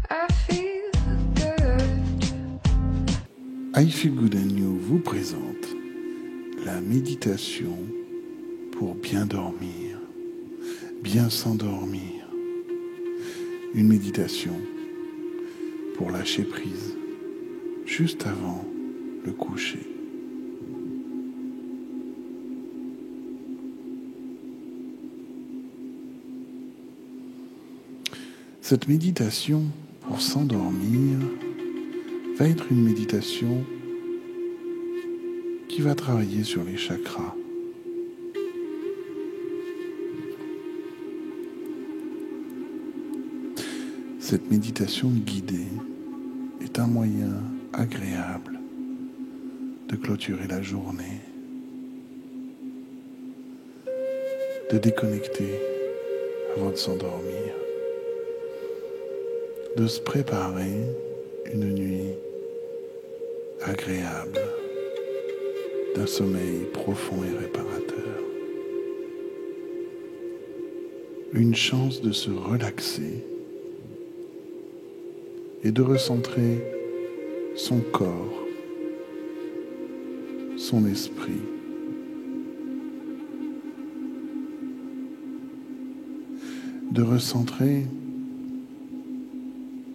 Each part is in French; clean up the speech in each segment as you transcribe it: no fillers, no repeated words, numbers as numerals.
I feel good. I Feel Good and You vous présente la méditation pour bien dormir, bien s'endormir. Une méditation pour lâcher prise juste avant le coucher. Cette méditation pour s'endormir va être une méditation qui va travailler sur les chakras. Cette méditation guidée est un moyen agréable de clôturer la journée, de déconnecter avant de s'endormir, de se préparer une nuit agréable, d'un sommeil profond et réparateur. Une chance de se relaxer et de recentrer son corps, son esprit. De recentrer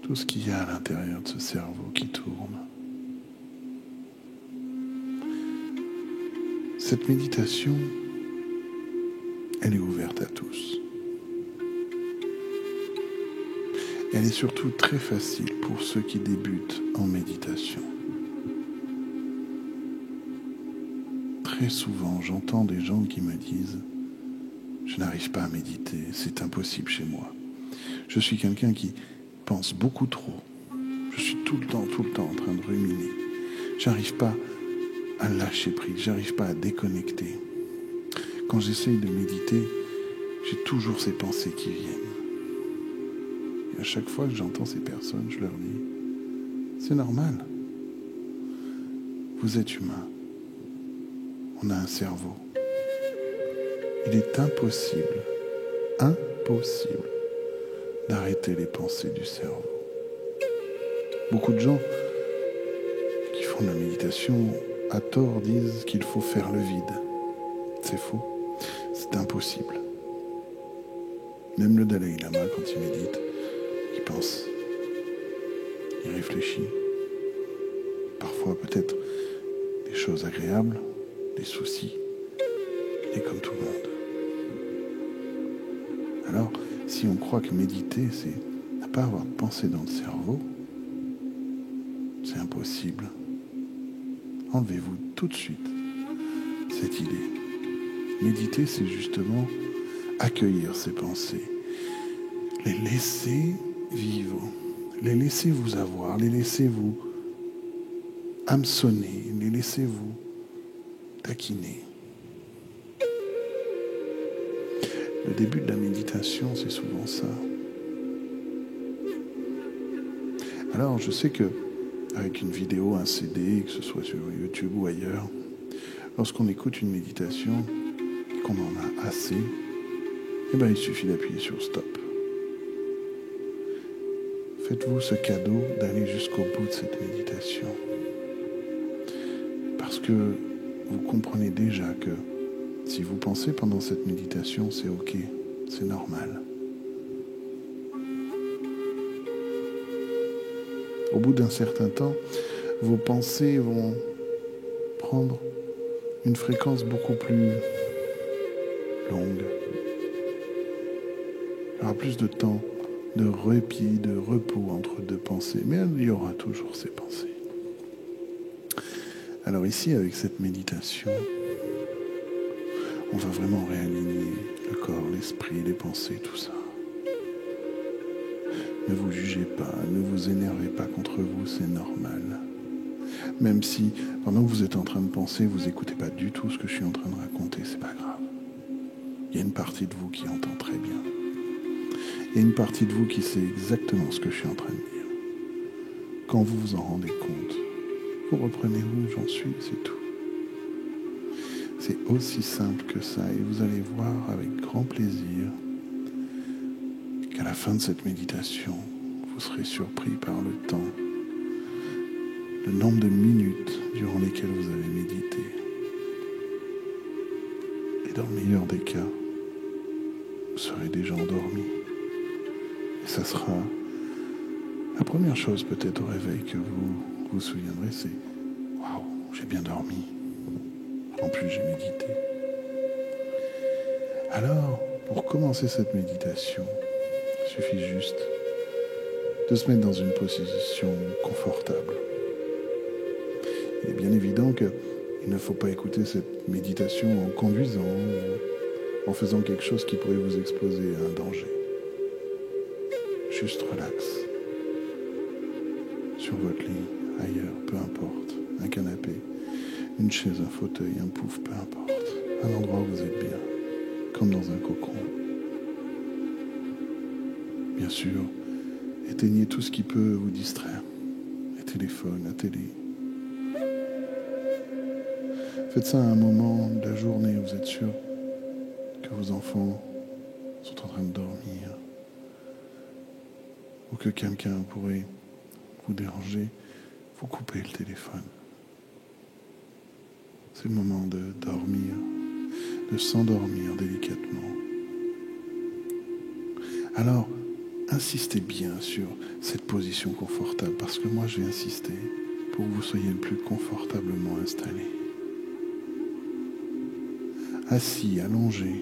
tout ce qu'il y a à l'intérieur de ce cerveau qui tourne. Cette méditation, elle est ouverte à tous. Elle est surtout très facile pour ceux qui débutent en méditation. Très souvent, j'entends des gens qui me disent « Je n'arrive pas à méditer, c'est impossible chez moi. Je suis quelqu'un qui pense beaucoup trop. Je suis tout le temps en train de ruminer. J'arrive pas à lâcher prise, j'arrive pas à déconnecter. Quand j'essaye de méditer, j'ai toujours ces pensées qui viennent. Et à chaque fois que j'entends ces personnes, je leur dis, c'est normal. Vous êtes humain. On a un cerveau. Il est impossible d'arrêter les pensées du cerveau. Beaucoup de gens qui font de la méditation à tort disent qu'il faut faire le vide. C'est faux. C'est impossible. Même le Dalai Lama, quand il médite, il pense, il réfléchit. Parfois peut-être des choses agréables, des soucis. Il est comme tout le monde. Alors, si on croit que méditer, c'est ne pas avoir de pensée dans le cerveau, c'est impossible. Enlevez-vous tout de suite cette idée. Méditer, c'est justement accueillir ces pensées, les laisser vivre, les laisser vous avoir, les laisser vous hameçonner, les laisser vous taquiner. Le début de la méditation, c'est souvent ça. Alors, je sais que avec une vidéo, un CD, que ce soit sur YouTube ou ailleurs, lorsqu'on écoute une méditation, qu'on en a assez, il suffit d'appuyer sur stop. Faites-vous ce cadeau d'aller jusqu'au bout de cette méditation. Parce que vous comprenez déjà que si vous pensez pendant cette méditation, c'est ok, c'est normal. Au bout d'un certain temps, vos pensées vont prendre une fréquence beaucoup plus longue. Il y aura plus de temps de répit, de repos entre deux pensées, mais il y aura toujours ces pensées. Alors ici, avec cette méditation, on va vraiment réaligner le corps, l'esprit, les pensées, tout ça. Ne vous jugez pas, ne vous énervez pas contre vous, c'est normal. Même si, pendant que vous êtes en train de penser, vous n'écoutez pas du tout ce que je suis en train de raconter, c'est pas grave. Il y a une partie de vous qui entend très bien. Il y a une partie de vous qui sait exactement ce que je suis en train de dire. Quand vous vous en rendez compte, vous reprenez où j'en suis, c'est tout. C'est aussi simple que ça et vous allez voir avec grand plaisir qu'à la fin de cette méditation, vous serez surpris par le temps, le nombre de minutes durant lesquelles vous avez médité. Et dans le meilleur des cas, vous serez déjà endormi. Et ça sera la première chose peut-être au réveil que vous vous souviendrez, c'est « Waouh, j'ai bien dormi. En plus, j'ai médité. » Alors, pour commencer cette méditation, il suffit juste de se mettre dans une position confortable. Il est bien évident qu'il ne faut pas écouter cette méditation en conduisant ou en faisant quelque chose qui pourrait vous exposer à un danger. Juste relax. Sur votre lit, ailleurs, peu importe. Un canapé, une chaise, un fauteuil, un pouf, peu importe. Un endroit où vous êtes bien, comme dans un cocon. Bien sûr, éteignez tout ce qui peut vous distraire. Les téléphones, la télé. Faites ça à un moment de la journée où vous êtes sûr que vos enfants sont en train de dormir ou que quelqu'un pourrait vous déranger. Vous coupez le téléphone. C'est le moment de dormir, de s'endormir délicatement. Alors, insistez bien sur cette position confortable, parce que moi, je vais insister pour que vous soyez le plus confortablement installé. Assis, allongé,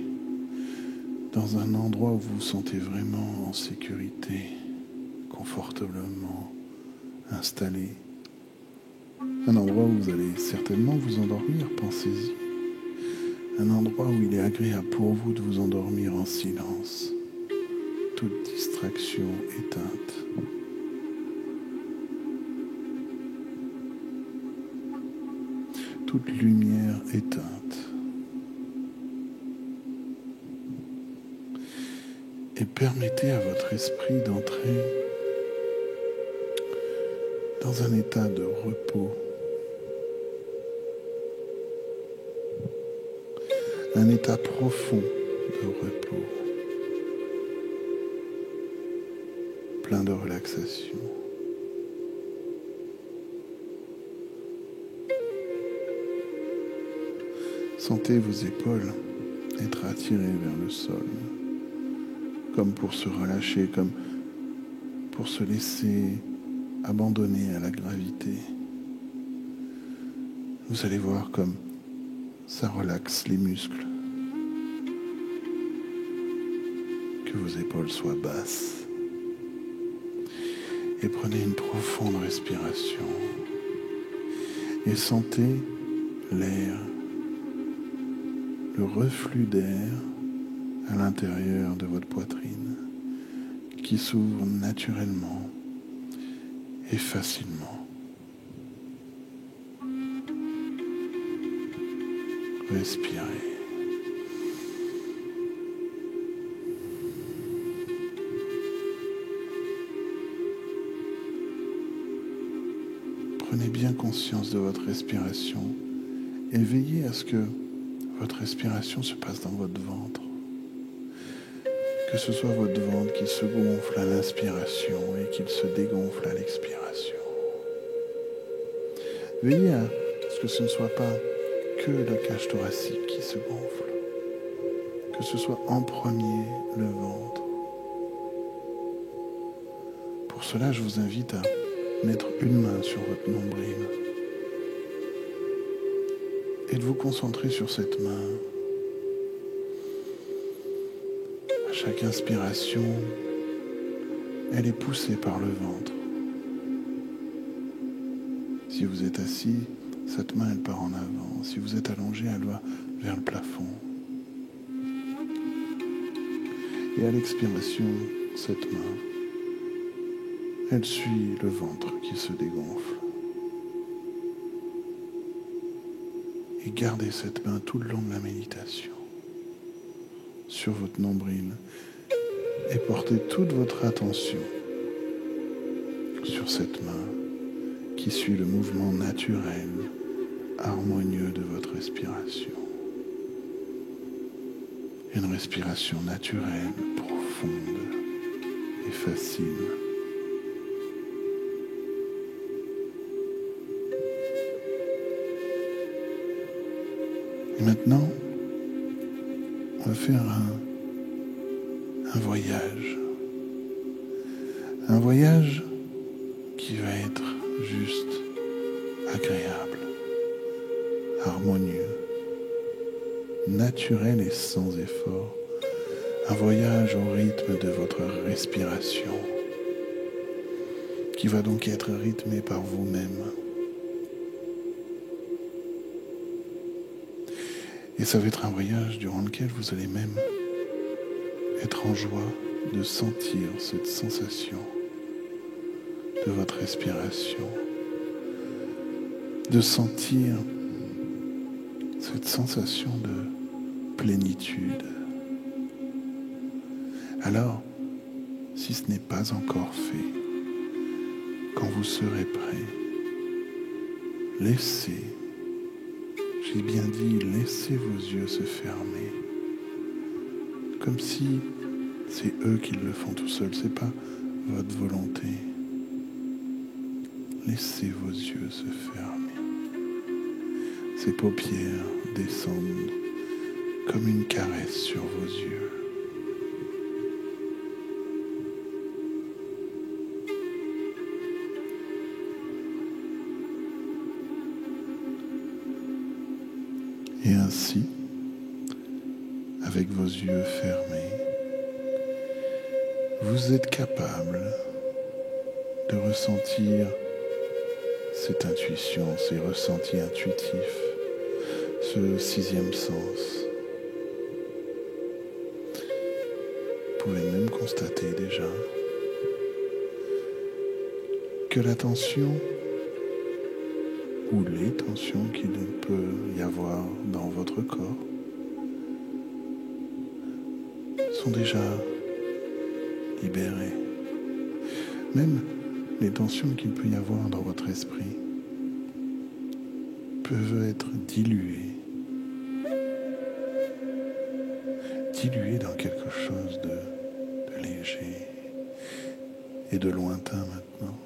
dans un endroit où vous vous sentez vraiment en sécurité, confortablement installé. Un endroit où vous allez certainement vous endormir, pensez-y. Un endroit où il est agréable pour vous de vous endormir en silence. Toute distraction éteinte. Toute lumière éteinte. Et permettez à votre esprit d'entrer dans un état de repos. Un état profond de repos. Plein de relaxation. Sentez vos épaules être attirées vers le sol, comme pour se relâcher, comme pour se laisser abandonner à la gravité. Vous allez voir comme ça relaxe les muscles. Que vos épaules soient basses. Et prenez une profonde respiration. Et sentez l'air, le reflux d'air à l'intérieur de votre poitrine qui s'ouvre naturellement et facilement. Respirez. Prenez bien conscience de votre respiration et veillez à ce que votre respiration se passe dans votre ventre. Que ce soit votre ventre qui se gonfle à l'inspiration et qu'il se dégonfle à l'expiration. Veillez à ce que ce ne soit pas que la cage thoracique qui se gonfle, que ce soit en premier le ventre. Pour cela, je vous invite à mettre une main sur votre nombril et de vous concentrer sur cette main. À chaque inspiration, elle est poussée par le ventre. Si vous êtes assis, cette main, elle part en avant. Si vous êtes allongé, elle va vers le plafond. Et à l'expiration, cette main, elle suit le ventre qui se dégonfle. Et gardez cette main tout le long de la méditation sur votre nombril et portez toute votre attention sur cette main qui suit le mouvement naturel, harmonieux de votre respiration. Une respiration naturelle, profonde et facile. Et maintenant, on va faire un voyage. Un voyage qui va être juste agréable, harmonieux, naturel et sans effort. Un voyage au rythme de votre respiration, qui va donc être rythmé par vous-même. Et ça va être un voyage durant lequel vous allez même être en joie de sentir cette sensation de votre respiration, de sentir cette sensation de plénitude. Alors, si ce n'est pas encore fait, quand vous serez prêt, laissez, j'ai bien dit, laissez vos yeux se fermer, comme si c'est eux qui le font tout seuls, c'est pas votre volonté. Laissez vos yeux se fermer. Ces paupières descendent comme une caresse sur vos yeux. Et ainsi, avec vos yeux fermés, vous êtes capable de ressentir cette intuition, ces ressentis intuitifs, ce sixième sens. Vous pouvez même constater déjà que la tension ou les tensions qu'il peut y avoir dans votre corps sont déjà libérées. Même les tensions qu'il peut y avoir dans votre esprit peuvent être diluées dans quelque chose de léger et de lointain maintenant.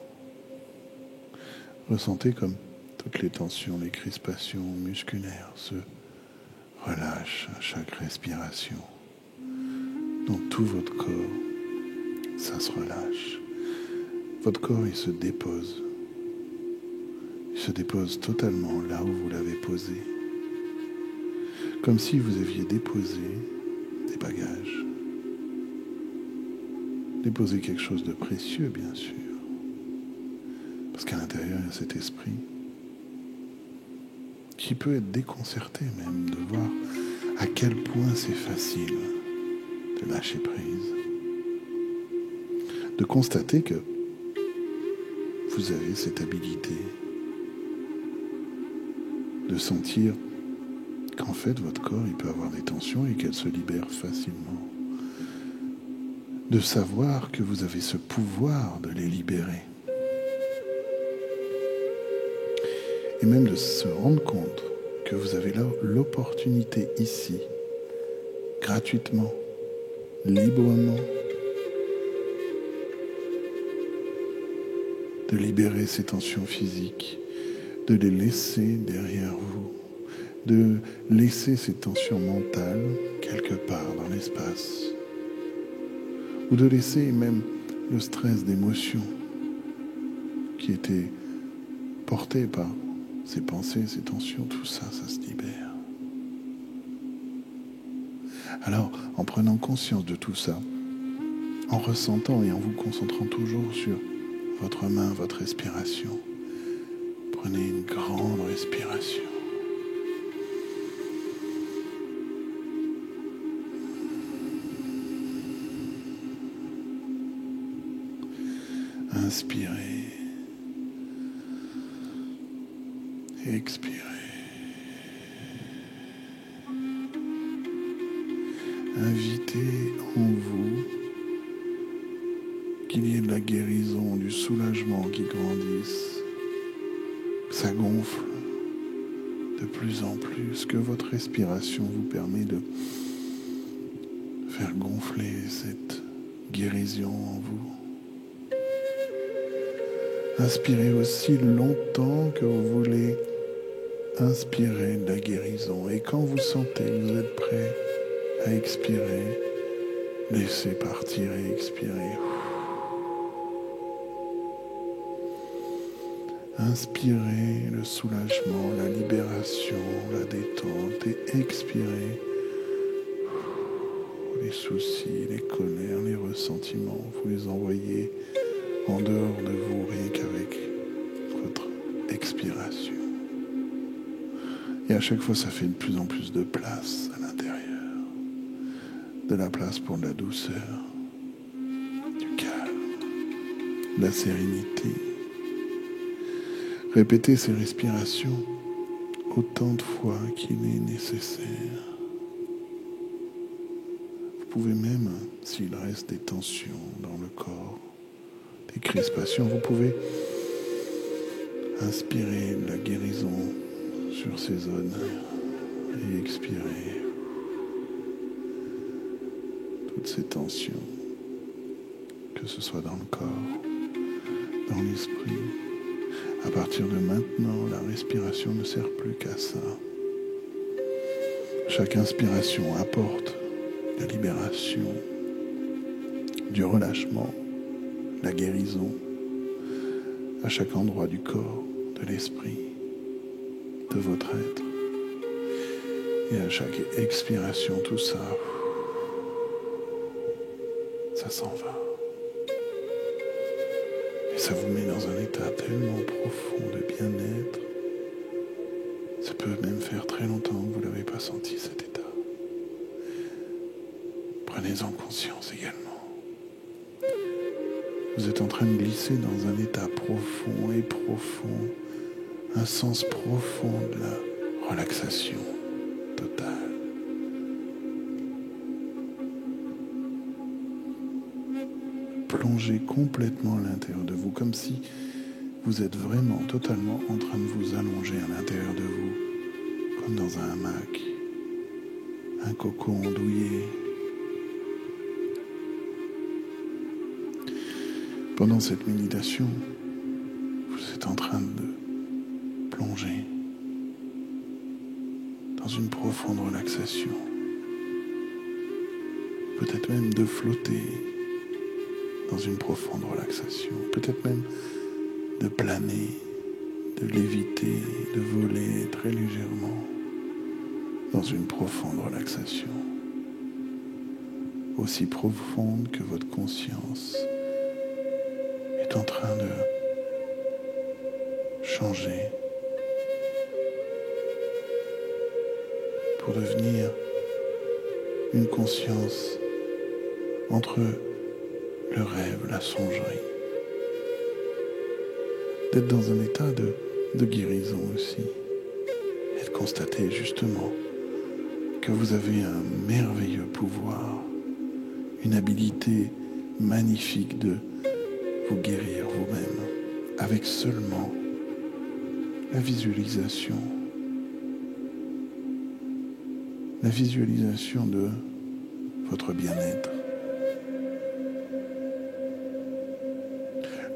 Ressentez comme toutes les tensions, les crispations musculaires se relâchent à chaque respiration. Dans tout votre corps, ça se relâche. Votre corps, il se dépose. Il se dépose totalement là où vous l'avez posé. Comme si vous aviez déposé des bagages. Déposé quelque chose de précieux, bien sûr. Parce qu'à l'intérieur, il y a cet esprit qui peut être déconcerté même de voir à quel point c'est facile de lâcher prise. De constater que vous avez cette habilité de sentir qu'en fait votre corps il peut avoir des tensions et qu'elles se libèrent facilement. De savoir que vous avez ce pouvoir de les libérer. Et même de se rendre compte que vous avez là l'opportunité ici, gratuitement, librement, de libérer ces tensions physiques, de les laisser derrière vous, de laisser ces tensions mentales quelque part dans l'espace, ou de laisser même le stress d'émotions qui était porté par ces pensées, ces tensions, tout ça, ça se libère. Alors, en prenant conscience de tout ça, en ressentant et en vous concentrant toujours sur votre main, votre respiration, prenez une grande respiration. Inspirez. Expirez. Invitez en vous qu'il y ait de la guérison, du soulagement qui grandisse. Ça gonfle de plus en plus, que votre respiration vous permet de faire gonfler cette guérison en vous. Inspirez aussi longtemps que vous voulez inspirez de la guérison. Et quand vous sentez que vous êtes prêt à expirer, laissez partir et expirez. Inspirez le soulagement, la libération, la détente et expirez les soucis, les colères, les ressentiments. Vous les envoyez en dehors de vous rien qu'avec votre expiration. Et à chaque fois, ça fait de plus en plus de place à l'intérieur. De la place pour de la douceur, du calme, de la sérénité. Répétez ces respirations autant de fois qu'il est nécessaire. Vous pouvez même, s'il reste des tensions dans le corps, des crispations, vous pouvez inspirer de la guérison sur ces zones et expirer toutes ces tensions, que ce soit dans le corps, dans l'esprit. À partir de maintenant, la respiration ne sert plus qu'à ça. Chaque inspiration apporte la libération, du relâchement, la guérison à chaque endroit du corps, de l'esprit, de votre être. Et à chaque expiration, tout ça, ça s'en va. Et ça vous met dans un état tellement profond de bien-être. Ça peut même faire très longtemps que vous ne l'avez pas senti, cet état. Prenez-en conscience également. Vous êtes en train de glisser dans un état profond et profond, un sens profond de la relaxation totale. Plongez complètement à l'intérieur de vous, comme si vous êtes vraiment totalement en train de vous allonger à l'intérieur de vous, comme dans un hamac, un cocon douillet. Pendant cette méditation, vous êtes en train de plonger dans une profonde relaxation, peut-être même de flotter dans une profonde relaxation, peut-être même de planer, de léviter, de voler très légèrement dans une profonde relaxation, aussi profonde que votre conscience est en train de changer pour devenir une conscience entre le rêve, la songerie, d'être dans un état de guérison aussi, et de constater justement que vous avez un merveilleux pouvoir, une habilité magnifique de vous guérir vous-même avec seulement la visualisation de votre bien-être.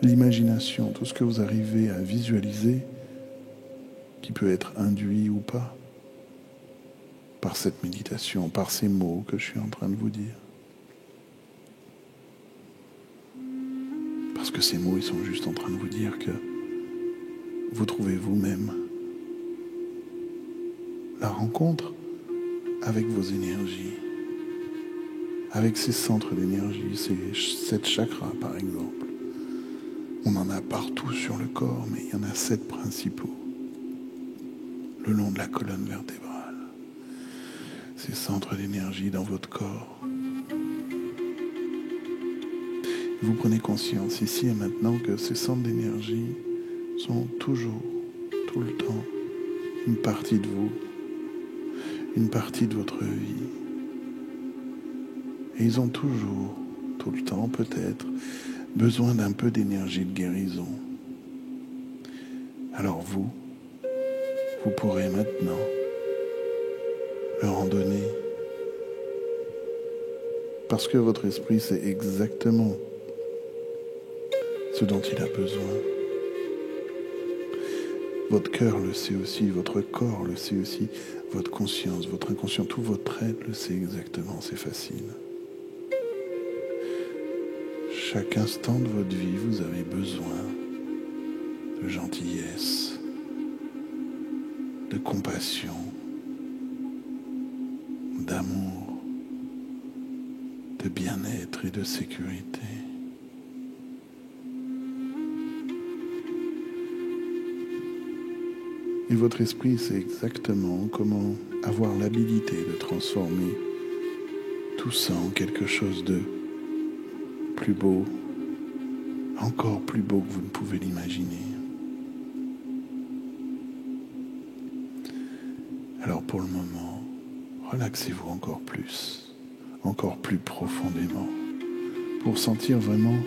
L'imagination, tout ce que vous arrivez à visualiser, qui peut être induit ou pas, par cette méditation, par ces mots que je suis en train de vous dire. Parce que ces mots, ils sont juste en train de vous dire que vous trouvez vous-même la rencontre avec vos énergies, avec ces centres d'énergie, ces 7 chakras par exemple. On en a partout sur le corps, mais il y en a 7 principaux, le long de la colonne vertébrale. Ces centres d'énergie dans votre corps. Vous prenez conscience ici et maintenant que ces centres d'énergie sont toujours, tout le temps, une partie de vous, une partie de votre vie. Et ils ont toujours, tout le temps peut-être, besoin d'un peu d'énergie de guérison. Alors vous pourrez maintenant leur en donner. Parce que votre esprit sait exactement ce dont il a besoin. Votre cœur le sait aussi, votre corps le sait aussi, votre conscience, votre inconscient, tout votre être le sait exactement, c'est facile. Chaque instant de votre vie, vous avez besoin de gentillesse, de compassion, d'amour, de bien-être et de sécurité. Et votre esprit sait exactement comment avoir l'habilité de transformer tout ça en quelque chose de plus beau, encore plus beau que vous ne pouvez l'imaginer. Alors pour le moment, relaxez-vous encore plus profondément, pour sentir vraiment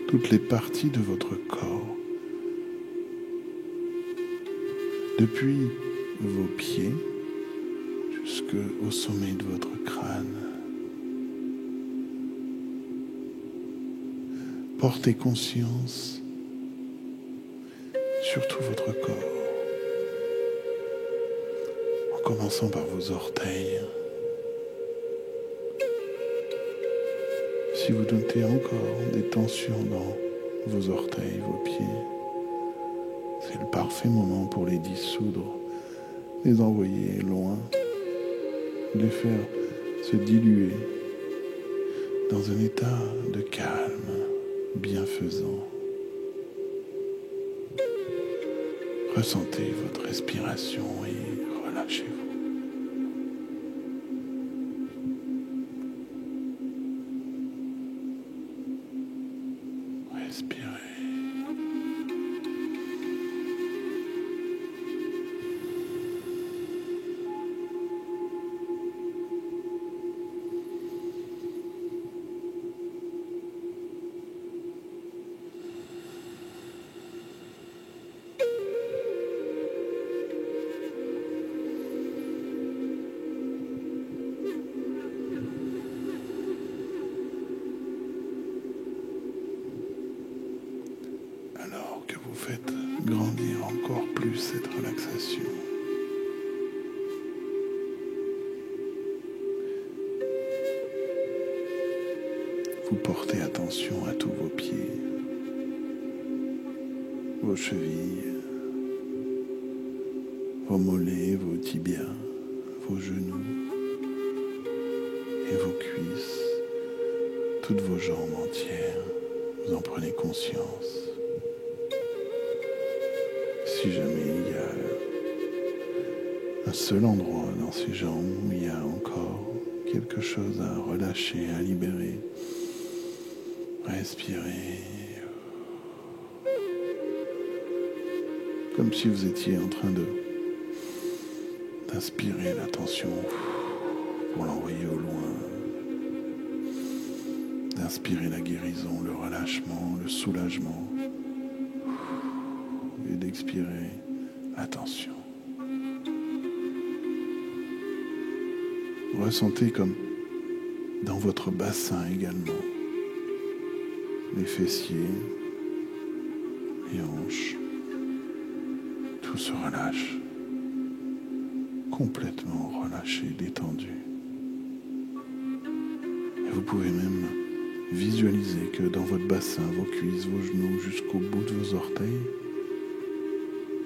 toutes les parties de votre corps, depuis vos pieds jusqu'au sommet de votre crâne. Portez conscience sur tout votre corps, en commençant par vos orteils. Si vous notez encore des tensions dans vos orteils, vos pieds, c'est le parfait moment pour les dissoudre, les envoyer loin, les faire se diluer dans un état de calme bienfaisant. Ressentez votre respiration et relâchez-vous. Respirez. Alors que vous faites grandir encore plus cette relaxation, vous portez attention à tous vos pieds, vos chevilles, vos mollets, vos tibias, vos genoux et vos cuisses, toutes vos jambes entières, vous en prenez conscience. Si jamais il y a un seul endroit dans ces jambes où il y a encore quelque chose à relâcher, à libérer, respirez. Comme si vous étiez en train d'inspirer la tension pour l'envoyer au loin, d'inspirer la guérison, le relâchement, le soulagement, et d'expirer la tension. Ressentez comme dans votre bassin également, les fessiers, les hanches, tout se relâche, complètement relâché, détendu. Et vous pouvez même visualiser que dans votre bassin, vos cuisses, vos genoux, jusqu'au bout de vos orteils,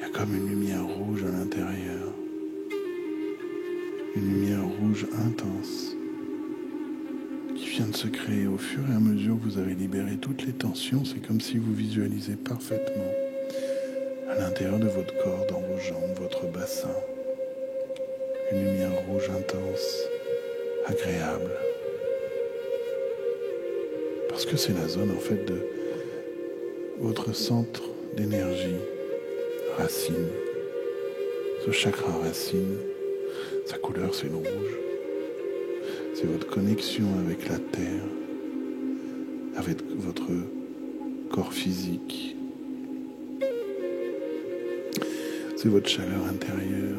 il y a comme une lumière rouge à l'intérieur. Une lumière rouge intense qui vient de se créer au fur et à mesure que vous avez libéré toutes les tensions. C'est comme si vous visualisez parfaitement à l'intérieur de votre corps, dans vos jambes, votre bassin, une lumière rouge intense, agréable. Parce que c'est la zone en fait de votre centre d'énergie, racine. Ce chakra racine, sa couleur c'est le rouge. C'est votre connexion avec la terre, avec votre corps physique. C'est votre chaleur intérieure.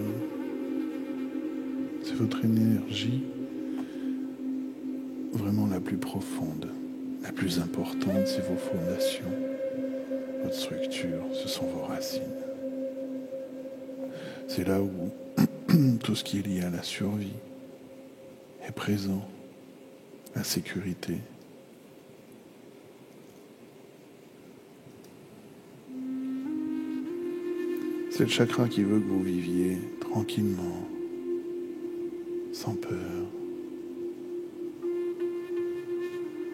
C'est votre énergie vraiment la plus profonde, la plus importante, c'est vos fondations, votre structure, ce sont vos racines. C'est là où tout ce qui est lié à la survie est présent, la sécurité. C'est le chakra qui veut que vous viviez tranquillement, sans peur.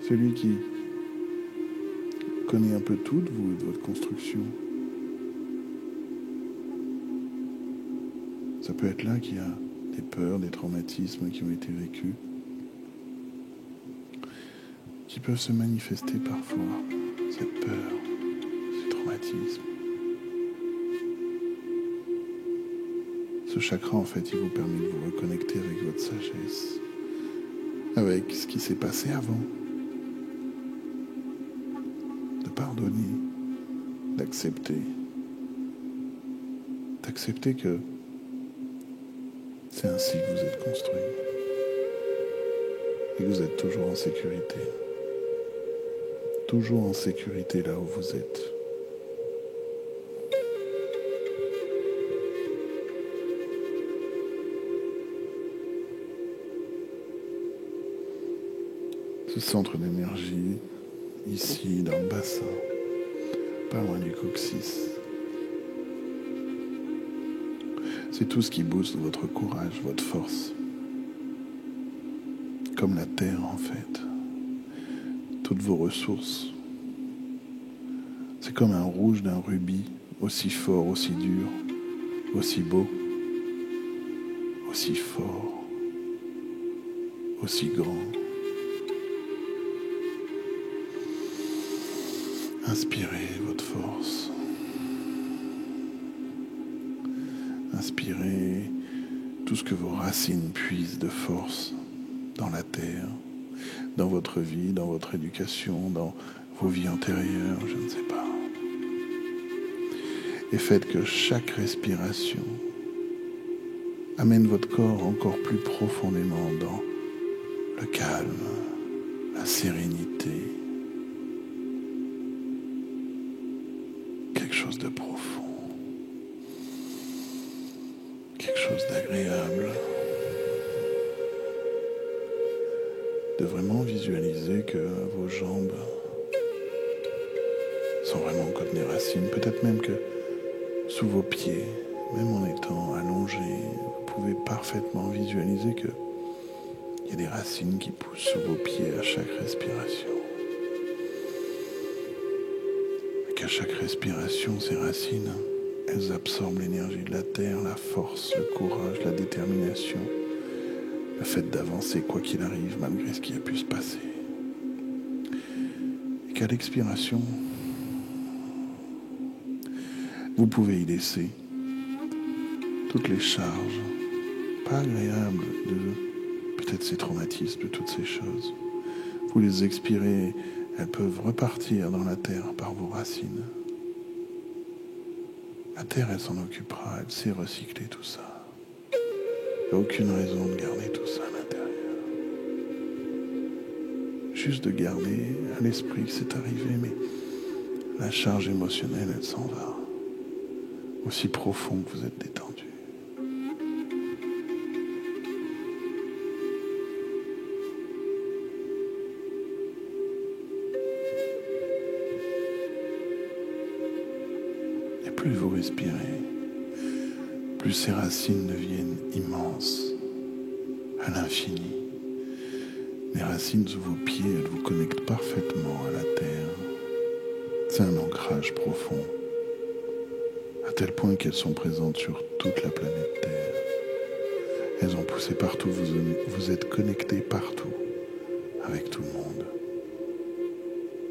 Celui qui connaît un peu tout de vous et de votre construction. Ça peut être là qu'il y a des peurs, des traumatismes qui ont été vécus, qui peuvent se manifester parfois, cette peur, ces traumatismes. Ce chakra, en fait, il vous permet de vous reconnecter avec votre sagesse, avec ce qui s'est passé avant, de pardonner, d'accepter que c'est ainsi que vous êtes construit et que vous êtes toujours en sécurité. Toujours en sécurité là où vous êtes. Ce centre d'énergie, ici dans le bassin, pas loin du coccyx, c'est tout ce qui booste votre courage, votre force. Comme la terre en fait. Toutes vos ressources. C'est comme un rouge d'un rubis, aussi fort, aussi dur, aussi beau, aussi fort, aussi grand. Inspirez votre force. Inspirez tout ce que vos racines puisent de force dans la terre, dans votre vie, dans votre éducation, dans vos vies antérieures, je ne sais pas. Et faites que chaque respiration amène votre corps encore plus profondément dans le calme, la sérénité, quelque chose de profond, quelque chose d'agréable, de vraiment visualiser que vos jambes sont vraiment comme des racines, peut-être même que sous vos pieds, même en étant allongé, vous pouvez parfaitement visualiser que il y a des racines qui poussent sous vos pieds à chaque respiration. Et qu'à chaque respiration, ces racines, elles absorbent l'énergie de la terre, la force, le courage, la détermination, le fait d'avancer quoi qu'il arrive malgré ce qui a pu se passer. Et qu'à l'expiration, vous pouvez y laisser toutes les charges, pas agréables, de peut-être ces traumatismes, de toutes ces choses. Vous les expirez, elles peuvent repartir dans la terre par vos racines. La terre, elle s'en occupera, elle sait recycler tout ça. Il n'y a aucune raison de garder tout ça à l'intérieur. Juste de garder à l'esprit que c'est arrivé, mais la charge émotionnelle, elle s'en va. Aussi profond que vous êtes détendu. Et plus vous respirez, plus ces racines deviennent immenses, à l'infini. Les racines sous vos pieds, elles vous connectent parfaitement à la terre. C'est un ancrage profond. À tel point qu'elles sont présentes sur toute la planète Terre. Elles ont poussé partout, vous êtes connectés partout, avec tout le monde.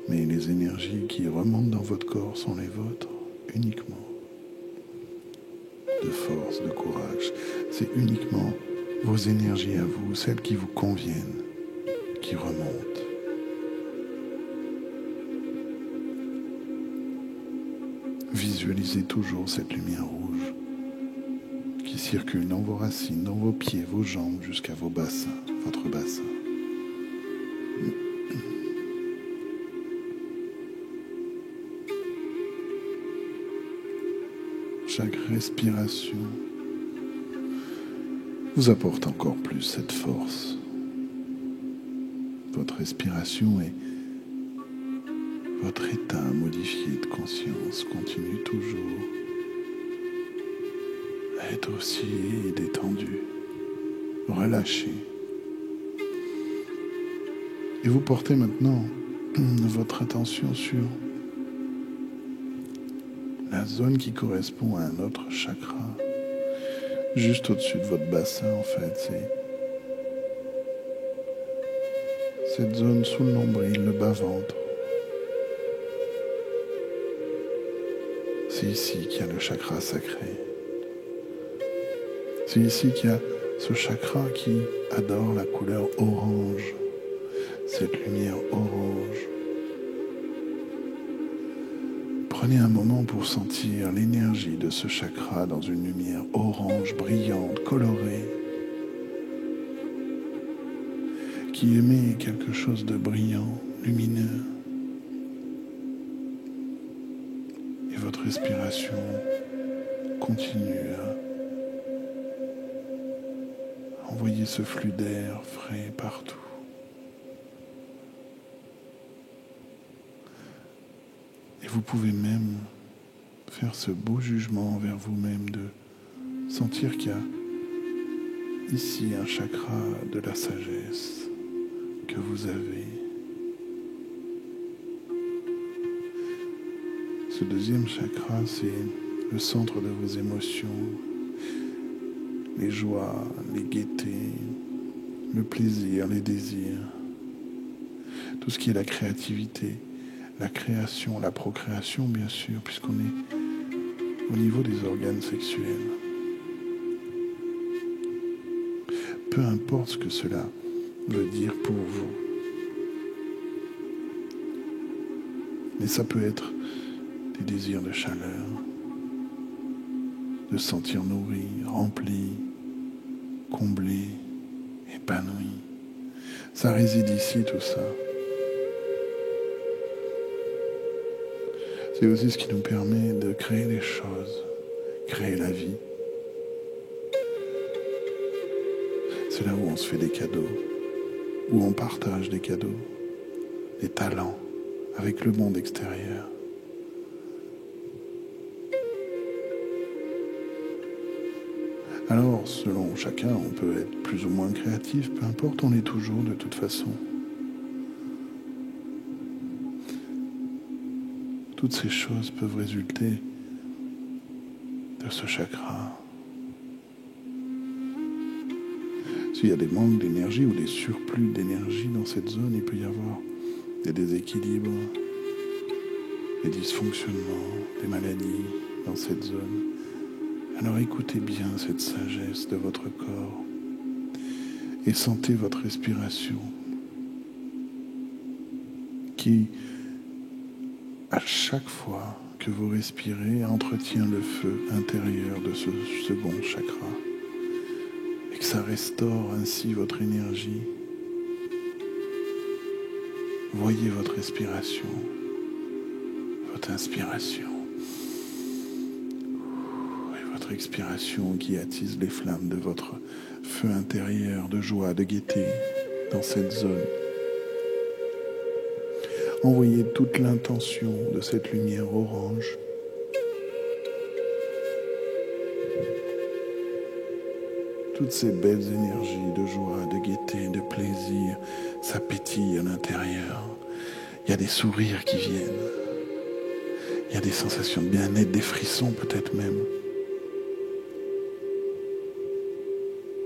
Mais les énergies qui remontent dans votre corps sont les vôtres, uniquement. De force, de courage. C'est uniquement vos énergies à vous, celles qui vous conviennent, qui remontent. Visualisez toujours cette lumière rouge qui circule dans vos racines, dans vos pieds, vos jambes, jusqu'à vos bassins, votre bassin. Chaque respiration vous apporte encore plus cette force. Votre respiration et votre état modifié de conscience continue toujours à être aussi détendu, relâché. Et vous portez maintenant votre attention sur la zone qui correspond à un autre chakra, juste au-dessus de votre bassin en fait. C'est cette zone sous le nombril, le bas-ventre. C'est ici qu'il y a le chakra sacré. C'est ici qu'il y a ce chakra qui adore la couleur orange, cette lumière orange. Prenez un moment pour sentir l'énergie de ce chakra dans une lumière orange, brillante, colorée, qui émet quelque chose de brillant, lumineux. Et votre respiration continue à envoyer ce flux d'air frais partout. Et vous pouvez même faire ce beau jugement envers vous-même de sentir qu'il y a ici un chakra de la sagesse que vous avez. Ce deuxième chakra, c'est le centre de vos émotions, les joies, les gaietés, le plaisir, les désirs, tout ce qui est la créativité, la création, la procréation bien sûr, puisqu'on est au niveau des organes sexuels. Peu importe ce que cela veut dire pour vous, mais ça peut être des désirs de chaleur, de se sentir nourri, rempli, comblé, épanoui. Ça réside ici tout ça. C'est aussi ce qui nous permet de créer des choses, créer la vie. C'est là où on se fait des cadeaux, où on partage des cadeaux, des talents avec le monde extérieur. Alors, selon chacun, on peut être plus ou moins créatif, peu importe, on l'est toujours de toute façon. Toutes ces choses peuvent résulter de ce chakra. S'il y a des manques d'énergie ou des surplus d'énergie dans cette zone, il peut y avoir des déséquilibres, des dysfonctionnements, des maladies dans cette zone. Alors écoutez bien cette sagesse de votre corps et sentez votre respiration qui, à chaque fois que vous respirez, entretient le feu intérieur de ce second chakra et que ça restaure ainsi votre énergie. Voyez votre respiration, votre inspiration et votre expiration qui attise les flammes de votre feu intérieur de joie, de gaieté dans cette zone. Envoyez toute l'intention de cette lumière orange toutes ces belles énergies de joie, de gaieté, de plaisir, ça pétille à l'intérieur. Il y a des sourires qui viennent. Il y a des sensations de bien-être, des frissons peut-être même.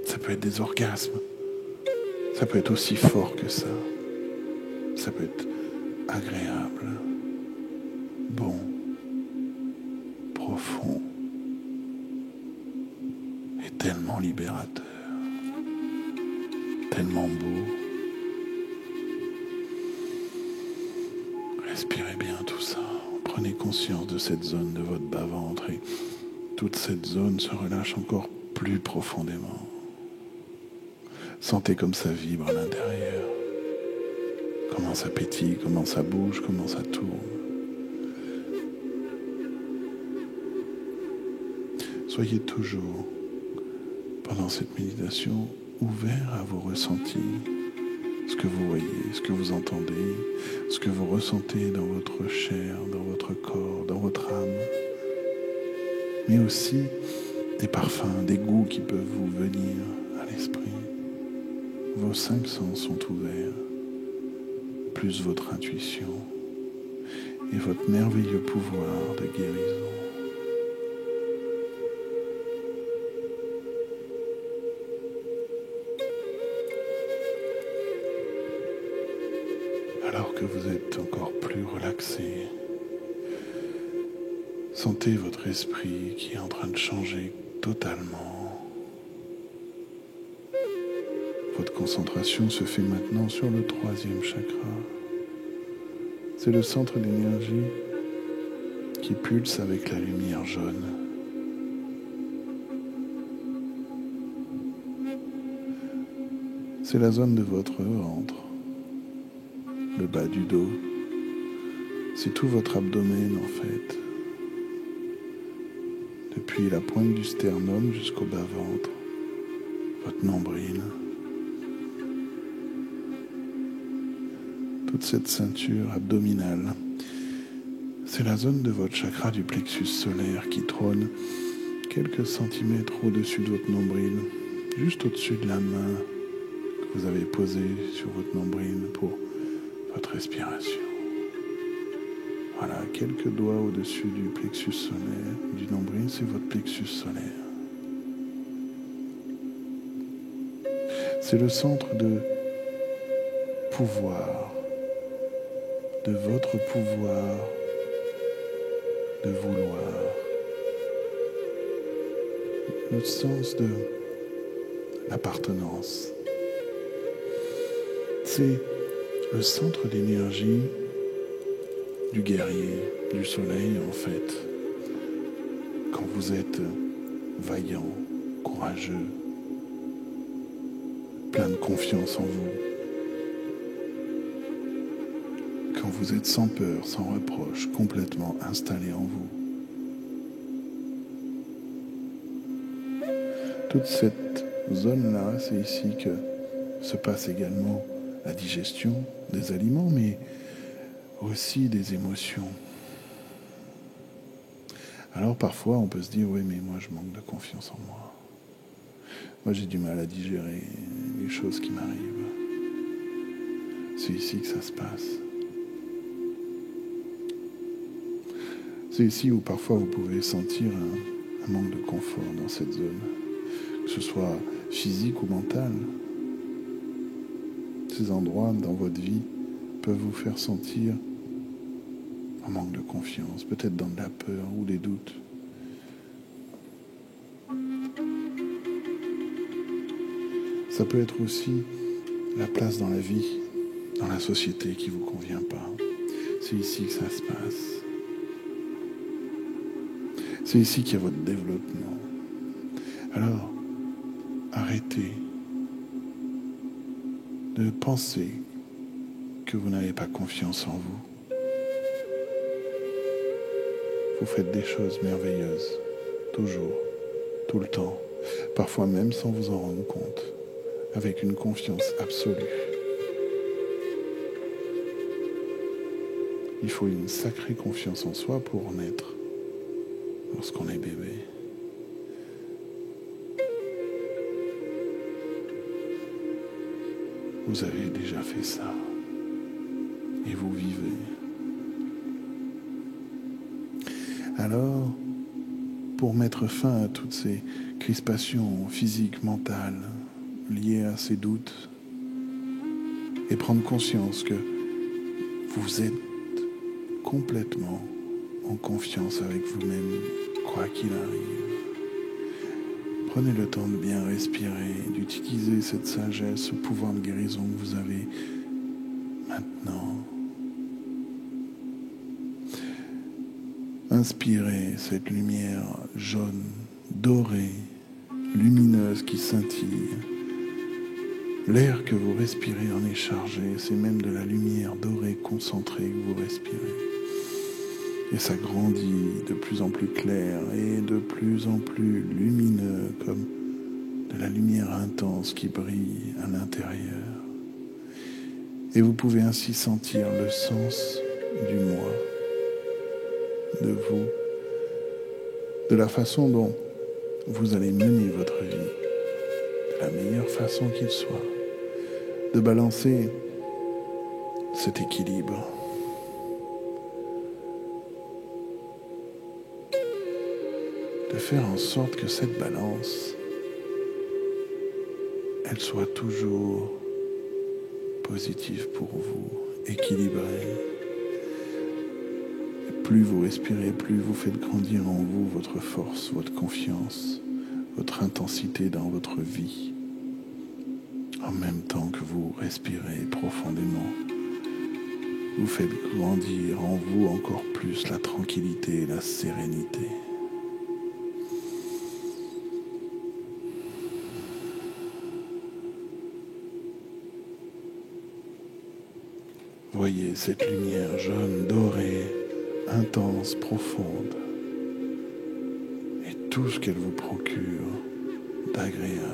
Ça peut être des orgasmes. Ça peut être aussi fort que ça. Ça peut être agréable, bon, profond et tellement libérateur, tellement beau. Respirez bien tout ça, prenez conscience de cette zone de votre bas-ventre et toute cette zone se relâche encore plus profondément. Sentez comme ça vibre à l'intérieur. Comment ça pétille, comment ça bouge, comment ça tourne. Soyez toujours pendant cette méditation, ouvert à vos ressentis, ce que vous voyez, ce que vous entendez, ce que vous ressentez dans votre chair, dans votre corps, dans votre âme, mais aussi des parfums, des goûts qui peuvent vous venir à l'esprit. Vos 5 sens sont ouverts, plus votre intuition et votre merveilleux pouvoir de guérison. Alors que vous êtes encore plus relaxé, sentez votre esprit qui est en train de changer totalement. Votre concentration se fait maintenant sur le 3e chakra. C'est le centre d'énergie qui pulse avec la lumière jaune. C'est la zone de votre ventre, le bas du dos. C'est tout votre abdomen en fait. Depuis la pointe du sternum jusqu'au bas-ventre, votre nombril. Toute cette ceinture abdominale, c'est la zone de votre chakra du plexus solaire qui trône quelques centimètres au-dessus de votre nombril, juste au-dessus de la main que vous avez posée sur votre nombril pour votre respiration. Voilà, quelques doigts au-dessus du plexus solaire, du nombril, c'est votre plexus solaire. C'est le centre de pouvoir, de votre pouvoir de vouloir, le sens de l'appartenance. C'est le centre d'énergie du guerrier, du soleil en fait. Quand vous êtes vaillant, courageux, plein de confiance en vous. Quand vous êtes sans peur, sans reproche, complètement installé en vous. Toute cette zone-là, c'est ici que se passe également la digestion des aliments, mais aussi des émotions. Alors parfois, on peut se dire, oui, mais moi, je manque de confiance en moi. Moi, j'ai du mal à digérer les choses qui m'arrivent. C'est ici que ça se passe. C'est ici où parfois vous pouvez sentir un manque de confort dans cette zone, que ce soit physique ou mental. Ces endroits dans votre vie peuvent vous faire sentir un manque de confiance, peut-être dans de la peur ou des doutes. Ça peut être aussi la place dans la vie, dans la société qui ne vous convient pas. C'est ici que ça se passe. C'est ici qu'il y a votre développement. Alors, arrêtez de penser que vous n'avez pas confiance en vous. Vous faites des choses merveilleuses, toujours, tout le temps, parfois même sans vous en rendre compte, avec une confiance absolue. Il faut une sacrée confiance en soi pour naître lorsqu'on est bébé. Vous avez déjà fait ça et vous vivez. Alors, pour mettre fin à toutes ces crispations physiques, mentales, liées à ces doutes, et prendre conscience que vous êtes complètement en confiance avec vous-même, quoi qu'il arrive. Prenez le temps de bien respirer, d'utiliser cette sagesse, ce pouvoir de guérison que vous avez maintenant. Inspirez cette lumière jaune, dorée, lumineuse qui scintille. L'air que vous respirez en est chargé, c'est même de la lumière dorée concentrée que vous respirez. Et ça grandit de plus en plus clair et de plus en plus lumineux, comme de la lumière intense qui brille à l'intérieur. Et vous pouvez ainsi sentir le sens du moi, de vous, de la façon dont vous allez mener votre vie, de la meilleure façon qu'il soit, de balancer cet équilibre. De faire en sorte que cette balance, elle soit toujours positive pour vous, équilibrée. Et plus vous respirez, plus vous faites grandir en vous votre force, votre confiance, votre intensité dans votre vie. En même temps que vous respirez profondément, vous faites grandir en vous encore plus la tranquillité et la sérénité. Voyez cette lumière jaune, dorée, intense, profonde, et tout ce qu'elle vous procure d'agréable.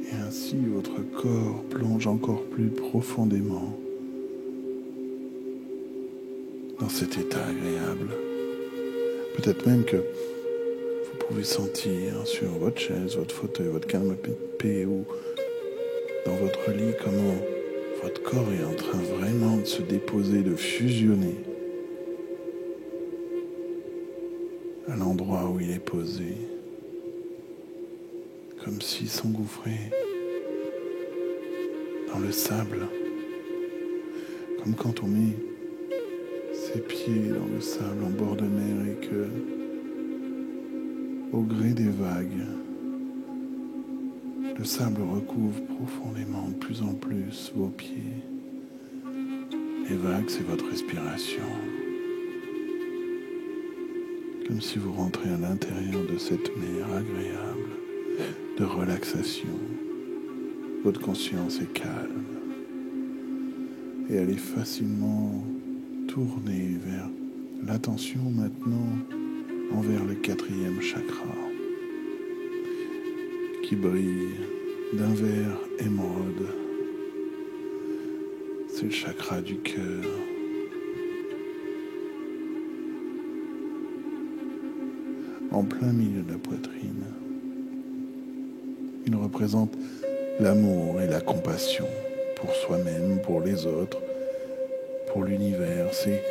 Et ainsi votre corps plonge encore plus profondément dans cet état agréable. Peut-être même que vous pouvez sentir sur votre chaise, votre fauteuil, votre canapé ou dans votre lit comment votre corps est en train vraiment de se déposer, de fusionner à l'endroit où il est posé, comme s'il s'engouffrait dans le sable, comme quand on met ses pieds dans le sable en bord de mer et que, au gré des vagues, le sable recouvre profondément de plus en plus vos pieds. Les vagues, c'est votre respiration. Comme si vous rentrez à l'intérieur de cette mer agréable de relaxation. Votre conscience est calme et elle est facilement tournée vers l'attention maintenant envers le 4e chakra qui brille d'un vert émeraude. C'est le chakra du cœur. En plein milieu de la poitrine. Il représente l'amour et la compassion pour soi-même, pour les autres, pour l'univers. C'est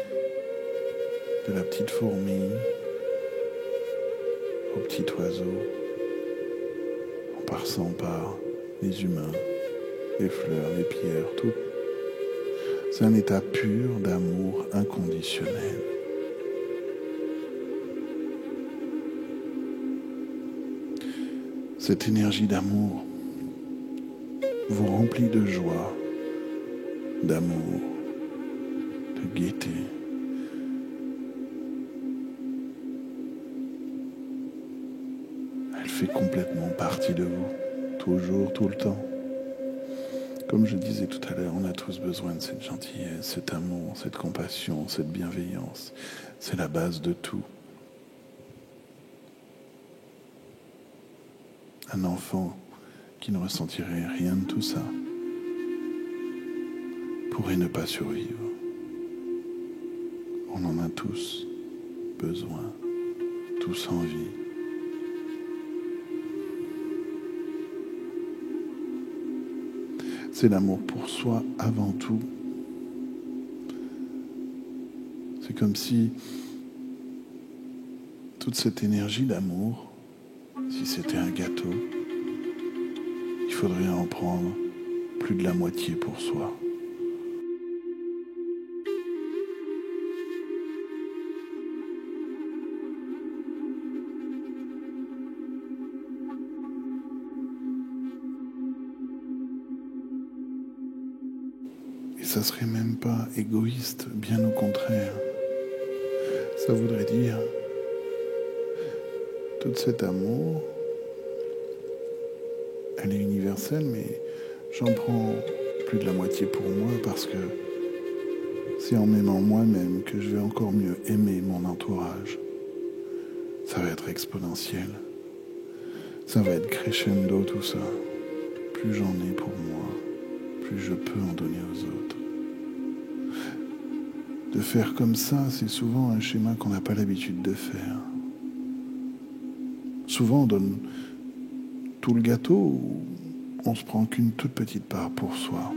de la petite fourmi au petit oiseau, en passant par les humains, les fleurs, les pierres, tout. C'est un état pur d'amour inconditionnel. Cette énergie d'amour vous remplit de joie, d'amour, de gaieté. Elle fait complètement partie de vous, toujours, tout le temps. Comme je disais tout à l'heure, on a tous besoin de cette gentillesse, cet amour, cette compassion, cette bienveillance. C'est la base de tout. Un enfant qui ne ressentirait rien de tout ça pourrait ne pas survivre. On en a tous besoin, tous envie. C'est l'amour pour soi avant tout. C'est comme si toute cette énergie d'amour, si c'était un gâteau, il faudrait en prendre plus de la moitié pour soi. Et ça serait même pas égoïste, bien au contraire. Ça voudrait dire Tout cet amour, elle est universelle, mais j'en prends plus de la moitié pour moi parce que c'est en m'aimant moi-même que je vais encore mieux aimer mon entourage. Ça va être exponentiel. Ça va être crescendo tout ça. Plus j'en ai pour moi, plus je peux en donner aux autres. De faire comme ça, c'est souvent un schéma qu'on n'a pas l'habitude de faire. Souvent, on donne tout le gâteau ou on se prend qu'une toute petite part pour soi.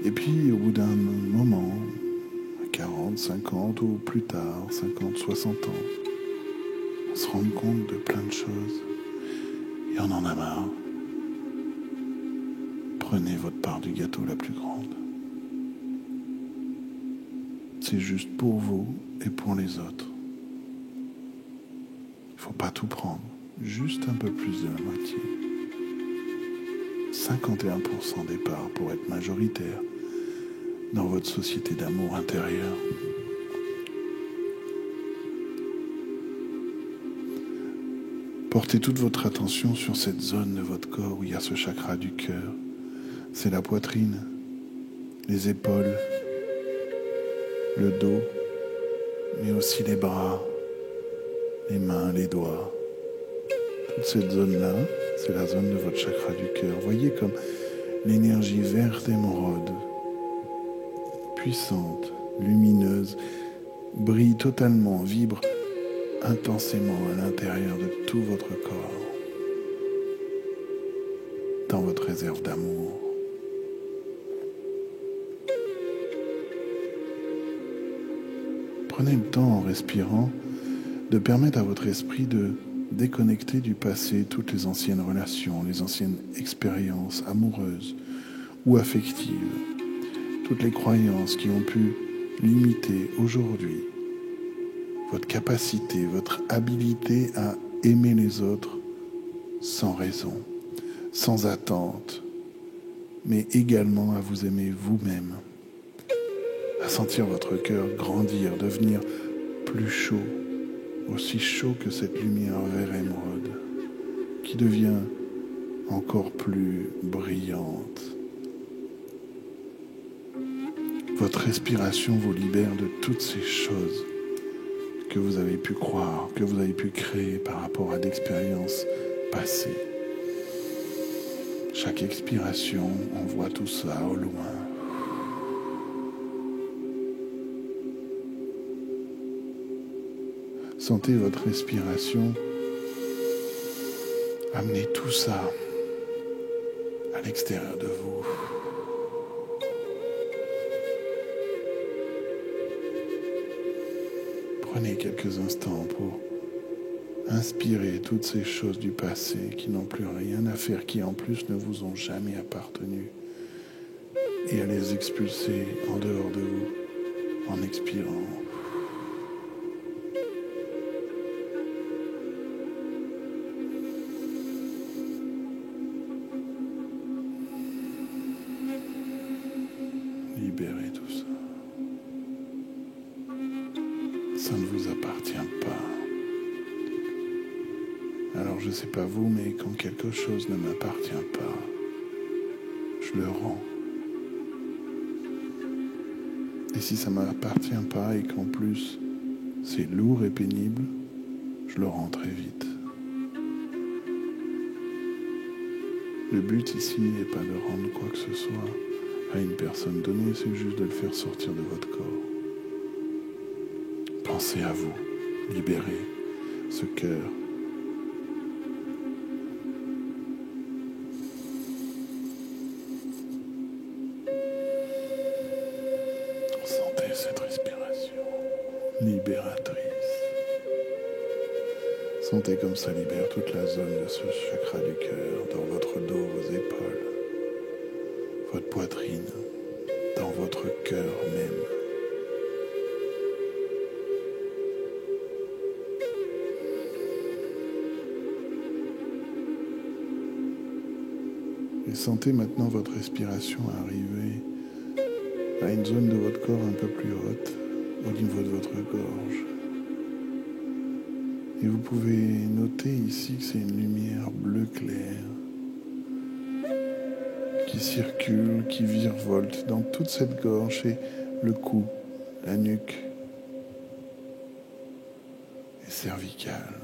Et puis, au bout d'un moment, 40, 50 ou plus tard, 50, 60 ans, on se rend compte de plein de choses et on en a marre. Prenez votre part du gâteau la plus grande. C'est juste pour vous et pour les autres. Il ne faut pas tout prendre, juste un peu plus de la moitié. 51% des parts pour être majoritaire dans votre société d'amour intérieur. Portez toute votre attention sur cette zone de votre corps où il y a ce chakra du cœur. C'est la poitrine, les épaules, le dos, mais aussi les bras, les mains, les doigts. Toute cette zone-là, c'est la zone de votre chakra du cœur. Voyez comme l'énergie verte émeraude, puissante, lumineuse, brille totalement, vibre intensément à l'intérieur de tout votre corps, dans votre réserve d'amour. Prenez le temps en respirant de permettre à votre esprit de déconnecter du passé toutes les anciennes relations, les anciennes expériences amoureuses ou affectives, toutes les croyances qui ont pu limiter aujourd'hui votre capacité, votre habilité à aimer les autres sans raison, sans attente, mais également à vous aimer vous-même, à sentir votre cœur grandir, devenir plus chaud, aussi chaud que cette lumière vert émeraude, qui devient encore plus brillante. Votre respiration vous libère de toutes ces choses que vous avez pu croire, que vous avez pu créer par rapport à d'expériences passées. Chaque expiration, on voit tout ça au loin. Sentez votre respiration amener tout ça à l'extérieur de vous. Prenez quelques instants pour inspirer toutes ces choses du passé qui n'ont plus rien à faire, qui en plus ne vous ont jamais appartenu, et à les expulser en dehors de vous en expirant. Libérez tout ça. Ça ne vous appartient pas. Alors je ne sais pas vous, mais quand quelque chose ne m'appartient pas, je le rends. Et si ça ne m'appartient pas et qu'en plus c'est lourd et pénible, je le rends très vite. Le but ici n'est pas de rendre quoi que ce soit à une personne donnée, c'est juste de le faire sortir de votre corps. Pensez à vous, libérez ce cœur. Sentez cette respiration libératrice. Sentez comme ça libère toute la zone de ce chakra du cœur, dans votre dos, vos épaules, votre poitrine, dans votre cœur même. Et sentez maintenant votre respiration arriver à une zone de votre corps un peu plus haute, au niveau de votre gorge. Et vous pouvez noter ici que c'est une lumière bleu clair qui circule, qui virevolte dans toute cette gorge et le cou, la nuque et cervicale.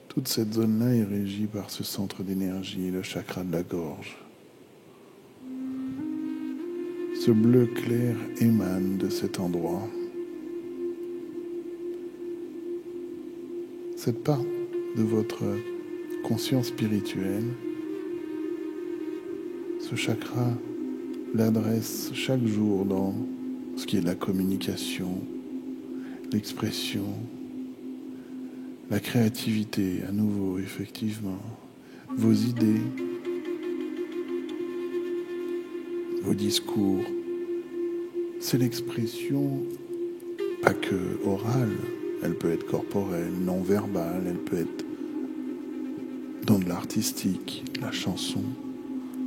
Toute cette zone-là est régie par ce centre d'énergie, le chakra de la gorge. Ce bleu clair émane de cet endroit. Cette part de votre conscience spirituelle, ce chakra l'adresse chaque jour dans ce qui est la communication, l'expression, la créativité, à nouveau, effectivement, vos idées, vos discours. C'est l'expression, pas que orale, elle peut être corporelle, non verbale, elle peut être dans de l'artistique, la chanson,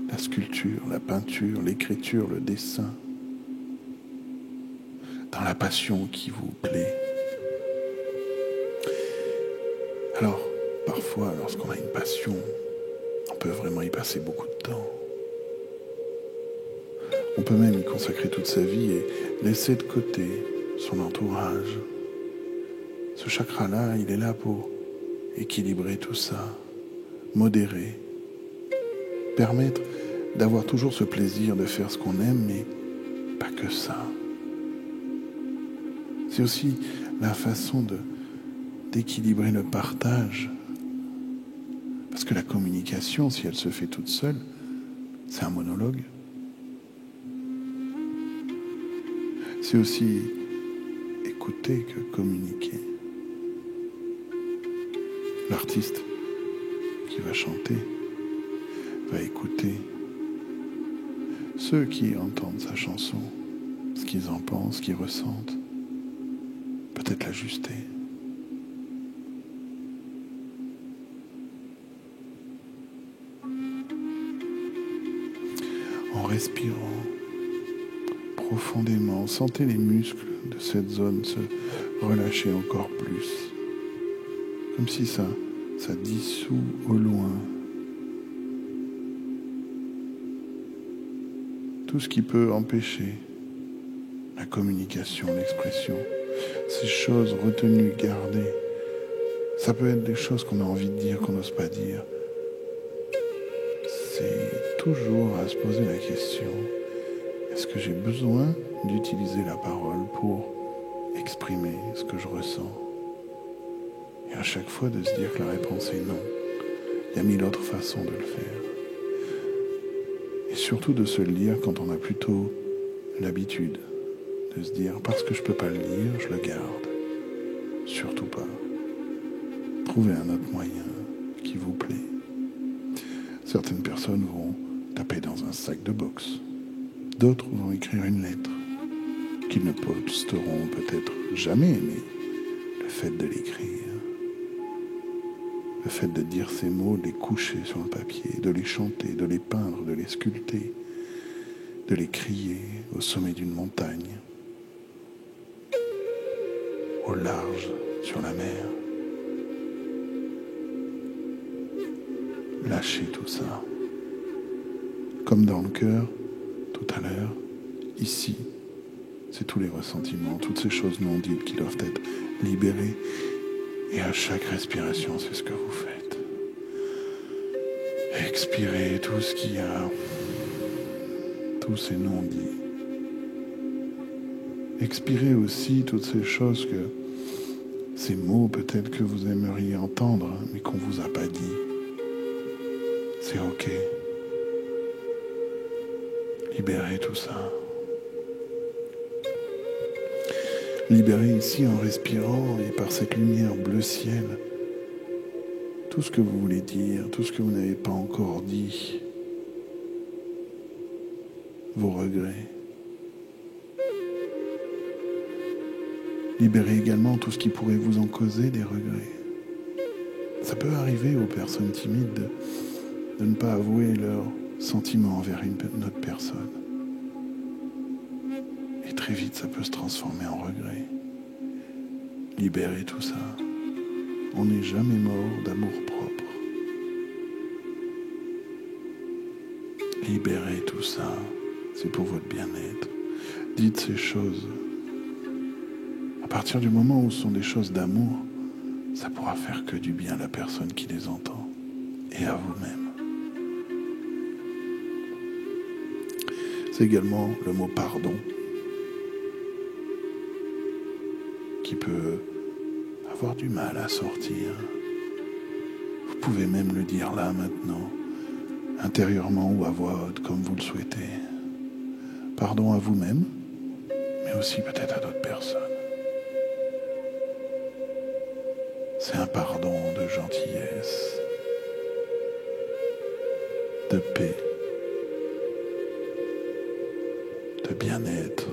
la sculpture, la peinture, l'écriture, le dessin, dans la passion qui vous plaît. Alors, parfois, lorsqu'on a une passion, on peut vraiment y passer beaucoup de temps. On peut même y consacrer toute sa vie et laisser de côté son entourage. Ce chakra-là, il est là pour équilibrer tout ça, modérer, permettre d'avoir toujours ce plaisir de faire ce qu'on aime, mais pas que ça. C'est aussi la façon d'équilibrer le partage. Parce que la communication, si elle se fait toute seule, c'est un monologue. C'est aussi écouter que communiquer. L'artiste qui va chanter va écouter ceux qui entendent sa chanson, ce qu'ils en pensent, ce qu'ils ressentent, peut-être l'ajuster. En respirant profondément, sentez les muscles de cette zone se relâcher encore plus, comme si ça dissout au loin tout ce qui peut empêcher la communication, l'expression, ces choses retenues, gardées. Ça peut être des choses qu'on a envie de dire, qu'on n'ose pas dire. C'est toujours à se poser la question, est-ce que j'ai besoin d'utiliser la parole pour exprimer ce que je ressens? Et à chaque fois de se dire que la réponse est non. Il y a mille autres façons de le faire. Et surtout de se le dire quand on a plutôt l'habitude de se dire, parce que je ne peux pas le lire, je le garde. Surtout pas. Trouvez un autre moyen qui vous plaît. Certaines personnes vont taper dans un sac de boxe. D'autres vont écrire une lettre qu'ils ne posteront peut-être jamais, mais le fait de l'écrire, le fait de dire ces mots, de les coucher sur le papier, de les chanter, de les peindre, de les sculpter, de les crier au sommet d'une montagne, au large, sur la mer. Lâchez tout ça. Comme dans le cœur, tout à l'heure, ici, c'est tous les ressentiments, toutes ces choses non dites qui doivent être libérées. Et à chaque respiration, c'est ce que vous faites. Expirez tout ce qu'il y a, tous ces non-dits. Expirez aussi toutes ces choses que, ces mots peut-être que vous aimeriez entendre, mais qu'on ne vous a pas dit. C'est ok. Libérez tout ça. Libérez ici en respirant et par cette lumière bleu ciel tout ce que vous voulez dire, tout ce que vous n'avez pas encore dit, vos regrets. Libérez également tout ce qui pourrait vous en causer des regrets. Ça peut arriver aux personnes timides de ne pas avouer leurs sentiments envers une autre personne. Et très vite, ça peut se transformer en regret. Libérez tout ça. On n'est jamais mort d'amour propre. Libérez tout ça. C'est pour votre bien-être. Dites ces choses. À partir du moment où ce sont des choses d'amour, ça pourra faire que du bien à la personne qui les entend et à vous-même. C'est également le mot pardon qui peut avoir du mal à sortir. Vous pouvez même le dire là maintenant, intérieurement ou à voix haute, comme vous le souhaitez. Pardon à vous-même, mais aussi peut-être à d'autres personnes. C'est un pardon de gentillesse, de paix, de bien-être.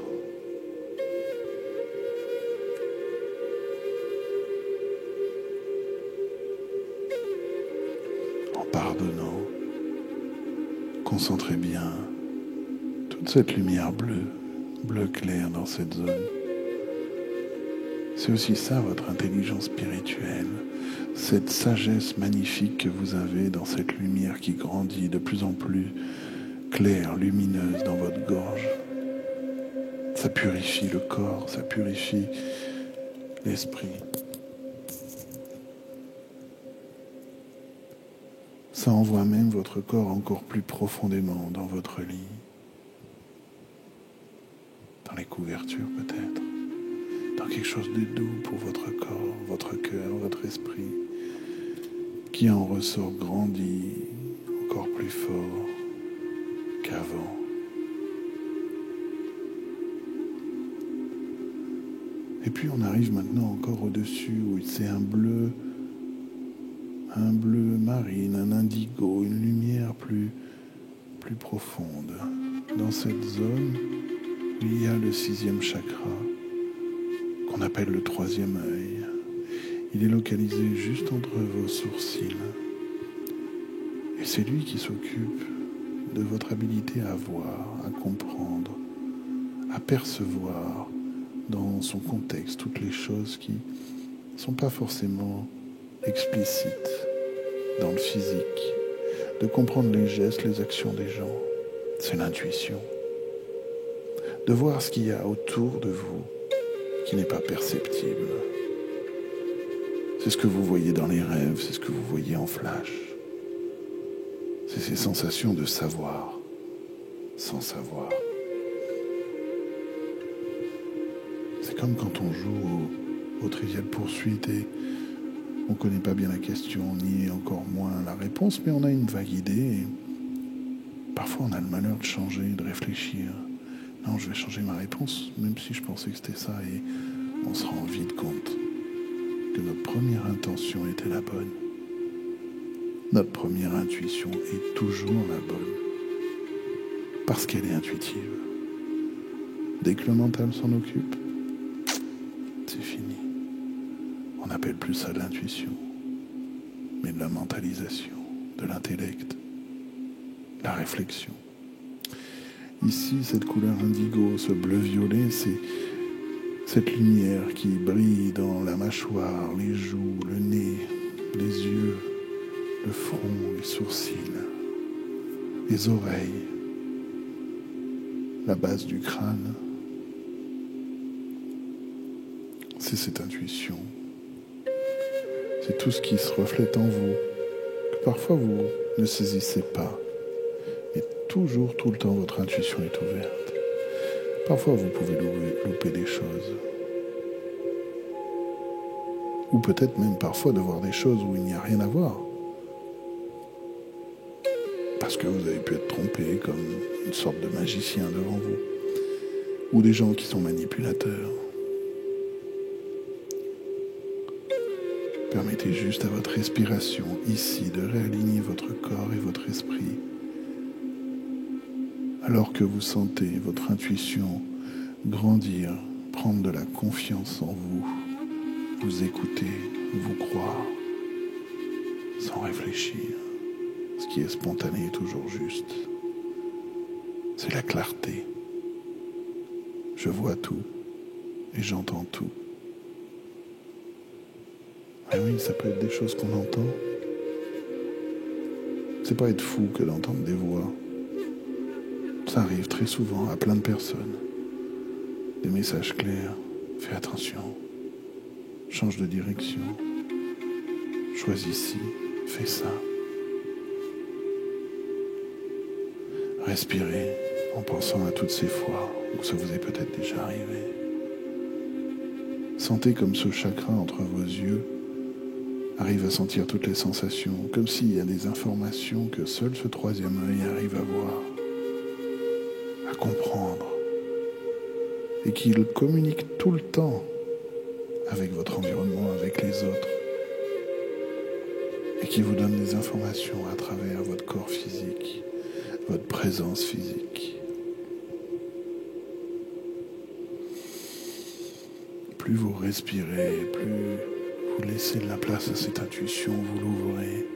En pardonnant, concentrez bien toute cette lumière bleue, bleu clair dans cette zone. C'est aussi ça votre intelligence spirituelle, cette sagesse magnifique que vous avez dans cette lumière qui grandit de plus en plus claire, lumineuse dans votre gorge. Ça purifie le corps, ça purifie l'esprit. Ça envoie même votre corps encore plus profondément dans votre lit, dans les couvertures peut-être, dans quelque chose de doux pour votre corps, votre cœur, votre esprit, qui en ressort grandi encore plus fort qu'avant. Et puis on arrive maintenant encore au-dessus où c'est un bleu marine, un indigo, une lumière plus profonde. Dans cette zone, il y a le 6e chakra, qu'on appelle le 3e œil. Il est localisé juste entre vos sourcils. Et c'est lui qui s'occupe de votre habilité à voir, à comprendre, à percevoir dans son contexte toutes les choses qui ne sont pas forcément explicites dans le physique, de comprendre les gestes, les actions des gens. C'est l'intuition. De voir ce qu'il y a autour de vous qui n'est pas perceptible. C'est ce que vous voyez dans les rêves, c'est ce que vous voyez en flash. C'est ces sensations de savoir, sans savoir. C'est comme quand on joue au Trivial Poursuite et on ne connaît pas bien la question, ni encore moins la réponse, mais on a une vague idée et parfois on a le malheur de changer, de réfléchir. Non, je vais changer ma réponse, même si je pensais que c'était ça, et on se rend vite compte que notre première intention était la bonne. Notre première intuition est toujours la bonne, parce qu'elle est intuitive. Dès que le mental s'en occupe, c'est fini. On n'appelle plus ça de l'intuition, mais de la mentalisation, de l'intellect, de la réflexion. Ici, cette couleur indigo, ce bleu-violet, c'est cette lumière qui brille dans la mâchoire, les joues, le nez, les yeux, le front, les sourcils, les oreilles, la base du crâne. C'est cette intuition. C'est tout ce qui se reflète en vous, que parfois vous ne saisissez pas. Mais toujours, tout le temps, votre intuition est ouverte. Parfois, vous pouvez louper des choses. Ou peut-être même parfois de voir des choses où il n'y a rien à voir. Parce que vous avez pu être trompé comme une sorte de magicien devant vous. Ou des gens qui sont manipulateurs. Permettez juste à votre respiration, ici, de réaligner votre corps et votre esprit. Alors que vous sentez votre intuition grandir, prendre de la confiance en vous, vous écouter, vous croire, sans réfléchir. Ce qui est spontané est toujours juste. C'est la clarté. Je vois tout et j'entends tout. Ah oui, ça peut être des choses qu'on entend. C'est pas être fou que d'entendre des voix. Ça arrive très souvent à plein de personnes. Des messages clairs. Fais attention. Change de direction. Choisis ci. Fais ça. Respirez en pensant à toutes ces fois où ça vous est peut-être déjà arrivé. Sentez comme ce chakra entre vos yeux arrive à sentir toutes les sensations, comme s'il y a des informations que seul ce troisième œil arrive à voir, à comprendre, et qu'il communique tout le temps avec votre environnement, avec les autres, et qui vous donne des informations à travers votre corps physique, votre présence physique. Plus vous respirez, plus vous laissez de la place à cette intuition, vous l'ouvrez,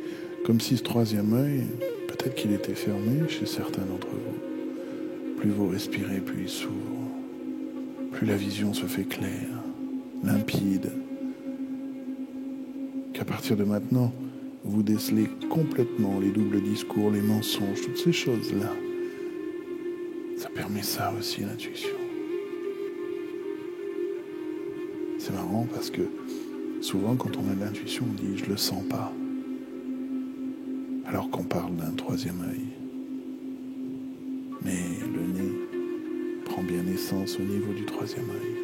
comme si ce troisième œil, peut-être qu'il était fermé chez certains d'entre vous. Plus vous respirez, plus il s'ouvre, plus la vision se fait claire, limpide, qu'à partir de maintenant, vous décelez complètement les doubles discours, les mensonges, toutes ces choses-là. Ça permet ça aussi, l'intuition. C'est marrant parce que souvent, quand on a de l'intuition, on dit « je le sens pas », alors qu'on parle d'un troisième œil. Mais le nez prend bien naissance au niveau du troisième œil.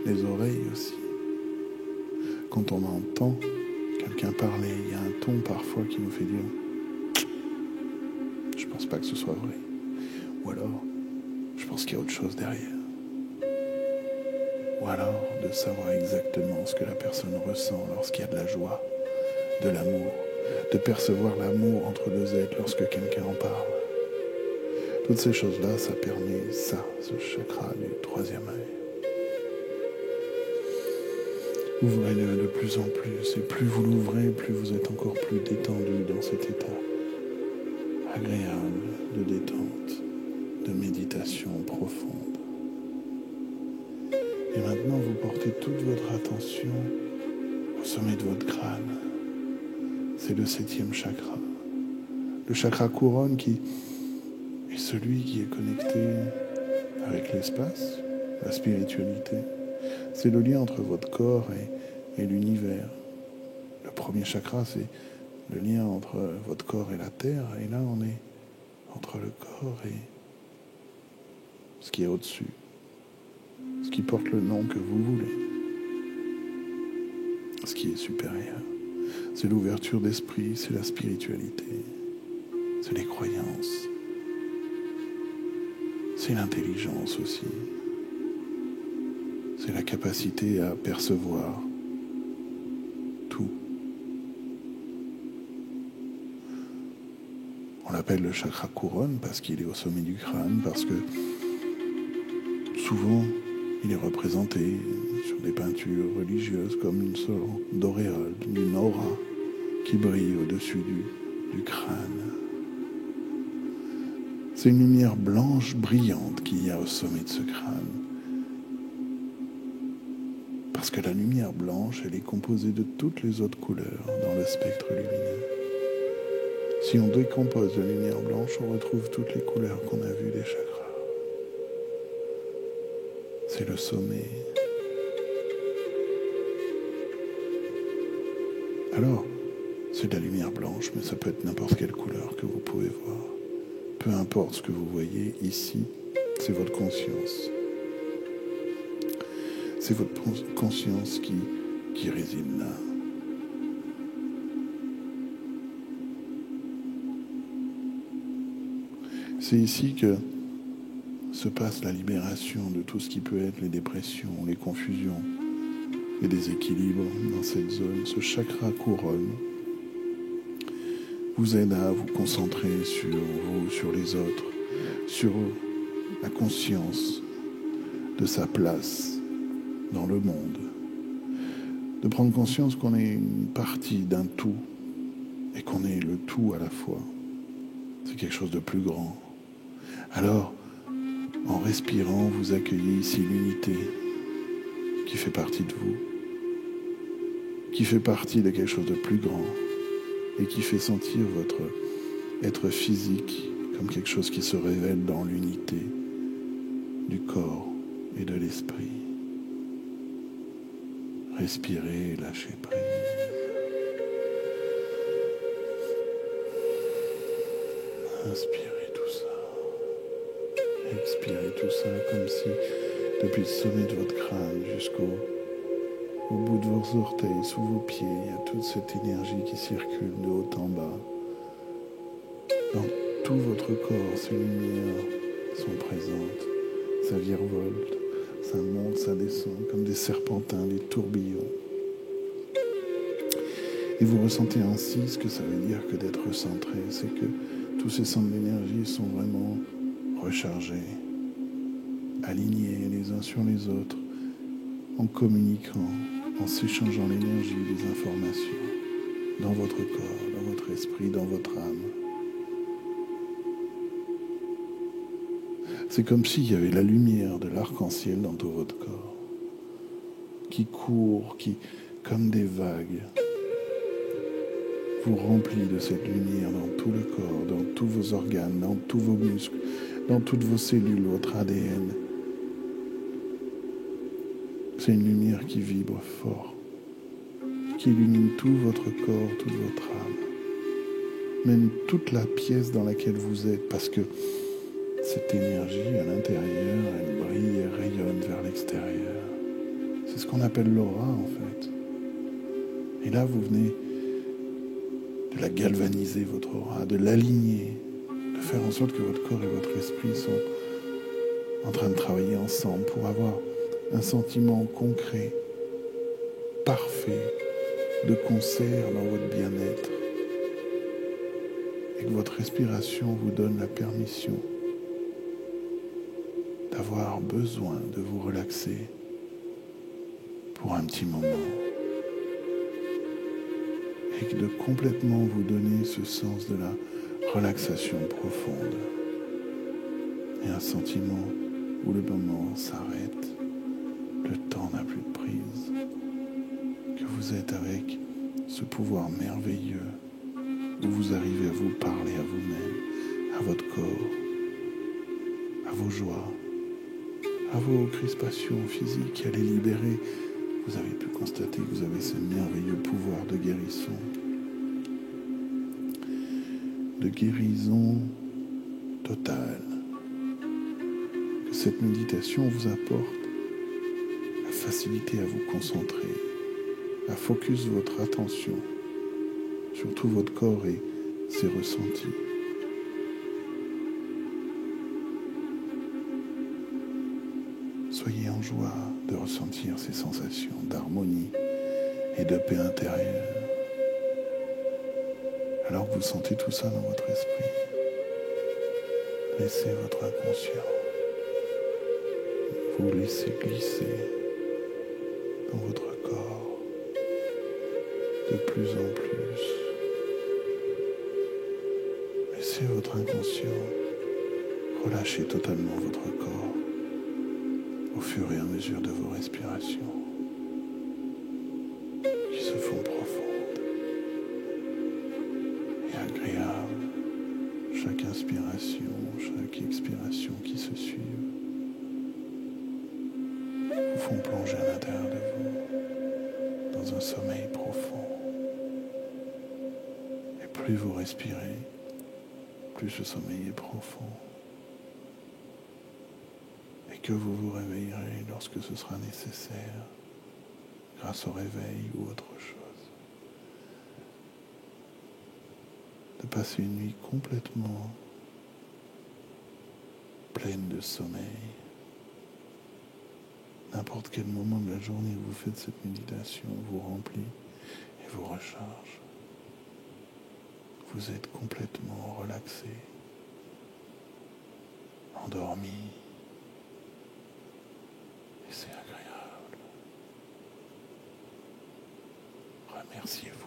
Les oreilles aussi. Quand on entend quelqu'un parler, il y a un ton parfois qui nous fait dire « je pense pas que ce soit vrai ». Ou alors « je pense qu'il y a autre chose derrière ». Ou alors de savoir exactement ce que la personne ressent lorsqu'il y a de la joie, de l'amour, de percevoir l'amour entre deux êtres lorsque quelqu'un en parle. Toutes ces choses-là, ça permet ça, ce chakra du troisième œil. Ouvrez-le de plus en plus, et plus vous l'ouvrez, plus vous êtes encore plus détendu dans cet état agréable de détente, de méditation profonde. Et maintenant, vous portez toute votre attention au sommet de votre crâne. C'est le 7e chakra. Le chakra couronne qui est celui qui est connecté avec l'espace, la spiritualité. C'est le lien entre votre corps et l'univers. Le premier chakra, c'est le lien entre votre corps et la terre. Et là, on est entre le corps et ce qui est au-dessus. Ce qui porte le nom que vous voulez. Ce qui est supérieur. C'est l'ouverture d'esprit, c'est la spiritualité. C'est les croyances. C'est l'intelligence aussi. C'est la capacité à percevoir tout. On l'appelle le chakra couronne parce qu'il est au sommet du crâne, parce que souvent il est représenté sur des peintures religieuses comme une sorte d'auréole, une aura qui brille au-dessus du crâne. C'est une lumière blanche brillante qu'il y a au sommet de ce crâne. Parce que la lumière blanche, elle est composée de toutes les autres couleurs dans le spectre lumineux. Si on décompose la lumière blanche, on retrouve toutes les couleurs qu'on a vues des chakras. C'est le sommet. Alors, c'est de la lumière blanche, mais ça peut être n'importe quelle couleur que vous pouvez voir. Peu importe ce que vous voyez ici, c'est votre conscience. C'est votre conscience qui réside là. C'est ici que se passe la libération de tout ce qui peut être les dépressions, les confusions, les déséquilibres dans cette zone. Ce chakra couronne vous aide à vous concentrer sur vous, sur les autres, sur la conscience de sa place dans le monde, de prendre conscience qu'on est une partie d'un tout et qu'on est le tout à la fois. C'est quelque chose de plus grand. Alors, en respirant, vous accueillez ici l'unité qui fait partie de vous, qui fait partie de quelque chose de plus grand et qui fait sentir votre être physique comme quelque chose qui se révèle dans l'unité du corps et de l'esprit. Respirez et lâchez prise. Inspirez tout ça. Expirez tout ça comme si, depuis le sommet de votre crâne jusqu'au bout de vos orteils, sous vos pieds, il y a toute cette énergie qui circule de haut en bas. Dans tout votre corps, ces lumières sont présentes. Ça virevolte, ça monte, ça descend, comme des serpentins, des tourbillons. Et vous ressentez ainsi ce que ça veut dire que d'être centré, c'est que tous ces centres d'énergie sont vraiment rechargés, alignés les uns sur les autres, en communiquant, en s'échangeant l'énergie des informations dans votre corps, dans votre esprit, dans votre âme. C'est comme s'il y avait la lumière de l'arc-en-ciel dans tout votre corps, qui court, qui, comme des vagues, vous remplit de cette lumière dans tout le corps, dans tous vos organes, dans tous vos muscles, dans toutes vos cellules, votre ADN. C'est une lumière qui vibre fort, qui illumine tout votre corps, toute votre âme, même toute la pièce dans laquelle vous êtes, parce que cette énergie à l'intérieur, elle brille et rayonne vers l'extérieur. C'est ce qu'on appelle l'aura en fait. Et là, vous venez de la galvaniser, votre aura, de l'aligner, de faire en sorte que votre corps et votre esprit sont en train de travailler ensemble pour avoir un sentiment concret, parfait, de concert dans votre bien-être. Et que votre respiration vous donne la permission d'avoir besoin de vous relaxer pour un petit moment. Et de complètement vous donner ce sens de la relaxation profonde. Et un sentiment où le moment s'arrête, le temps n'a plus de prise, que vous êtes avec ce pouvoir merveilleux où vous arrivez à vous parler à vous-même, à votre corps, à vos joies, à vos crispations physiques, à les libérer. Vous avez pu constater que vous avez ce merveilleux pouvoir de guérison totale. Que cette méditation vous apporte la facilité à vous concentrer, à focus votre attention sur tout votre corps et ses ressentis. Soyez en joie de ressentir ces sensations d'harmonie et de paix intérieure. Alors que vous sentez tout ça dans votre esprit, laissez votre inconscient vous laisser glisser dans votre corps de plus en plus. Laissez votre inconscient relâcher totalement votre corps au fur et à mesure de vos respirations qui se font profondes et agréables. Chaque inspiration, chaque expiration qui se suivent vous font plonger à l'intérieur de vous dans un sommeil profond. Et plus vous respirez, plus ce sommeil est profond. Et que vous vous réveillerez lorsque ce sera nécessaire, grâce au réveil ou autre chose. De passer une nuit complètement pleine de sommeil. N'importe quel moment de la journée où vous faites cette méditation vous remplit et vous recharge. Vous êtes complètement relaxé, endormi. Et c'est agréable. Remerciez-vous.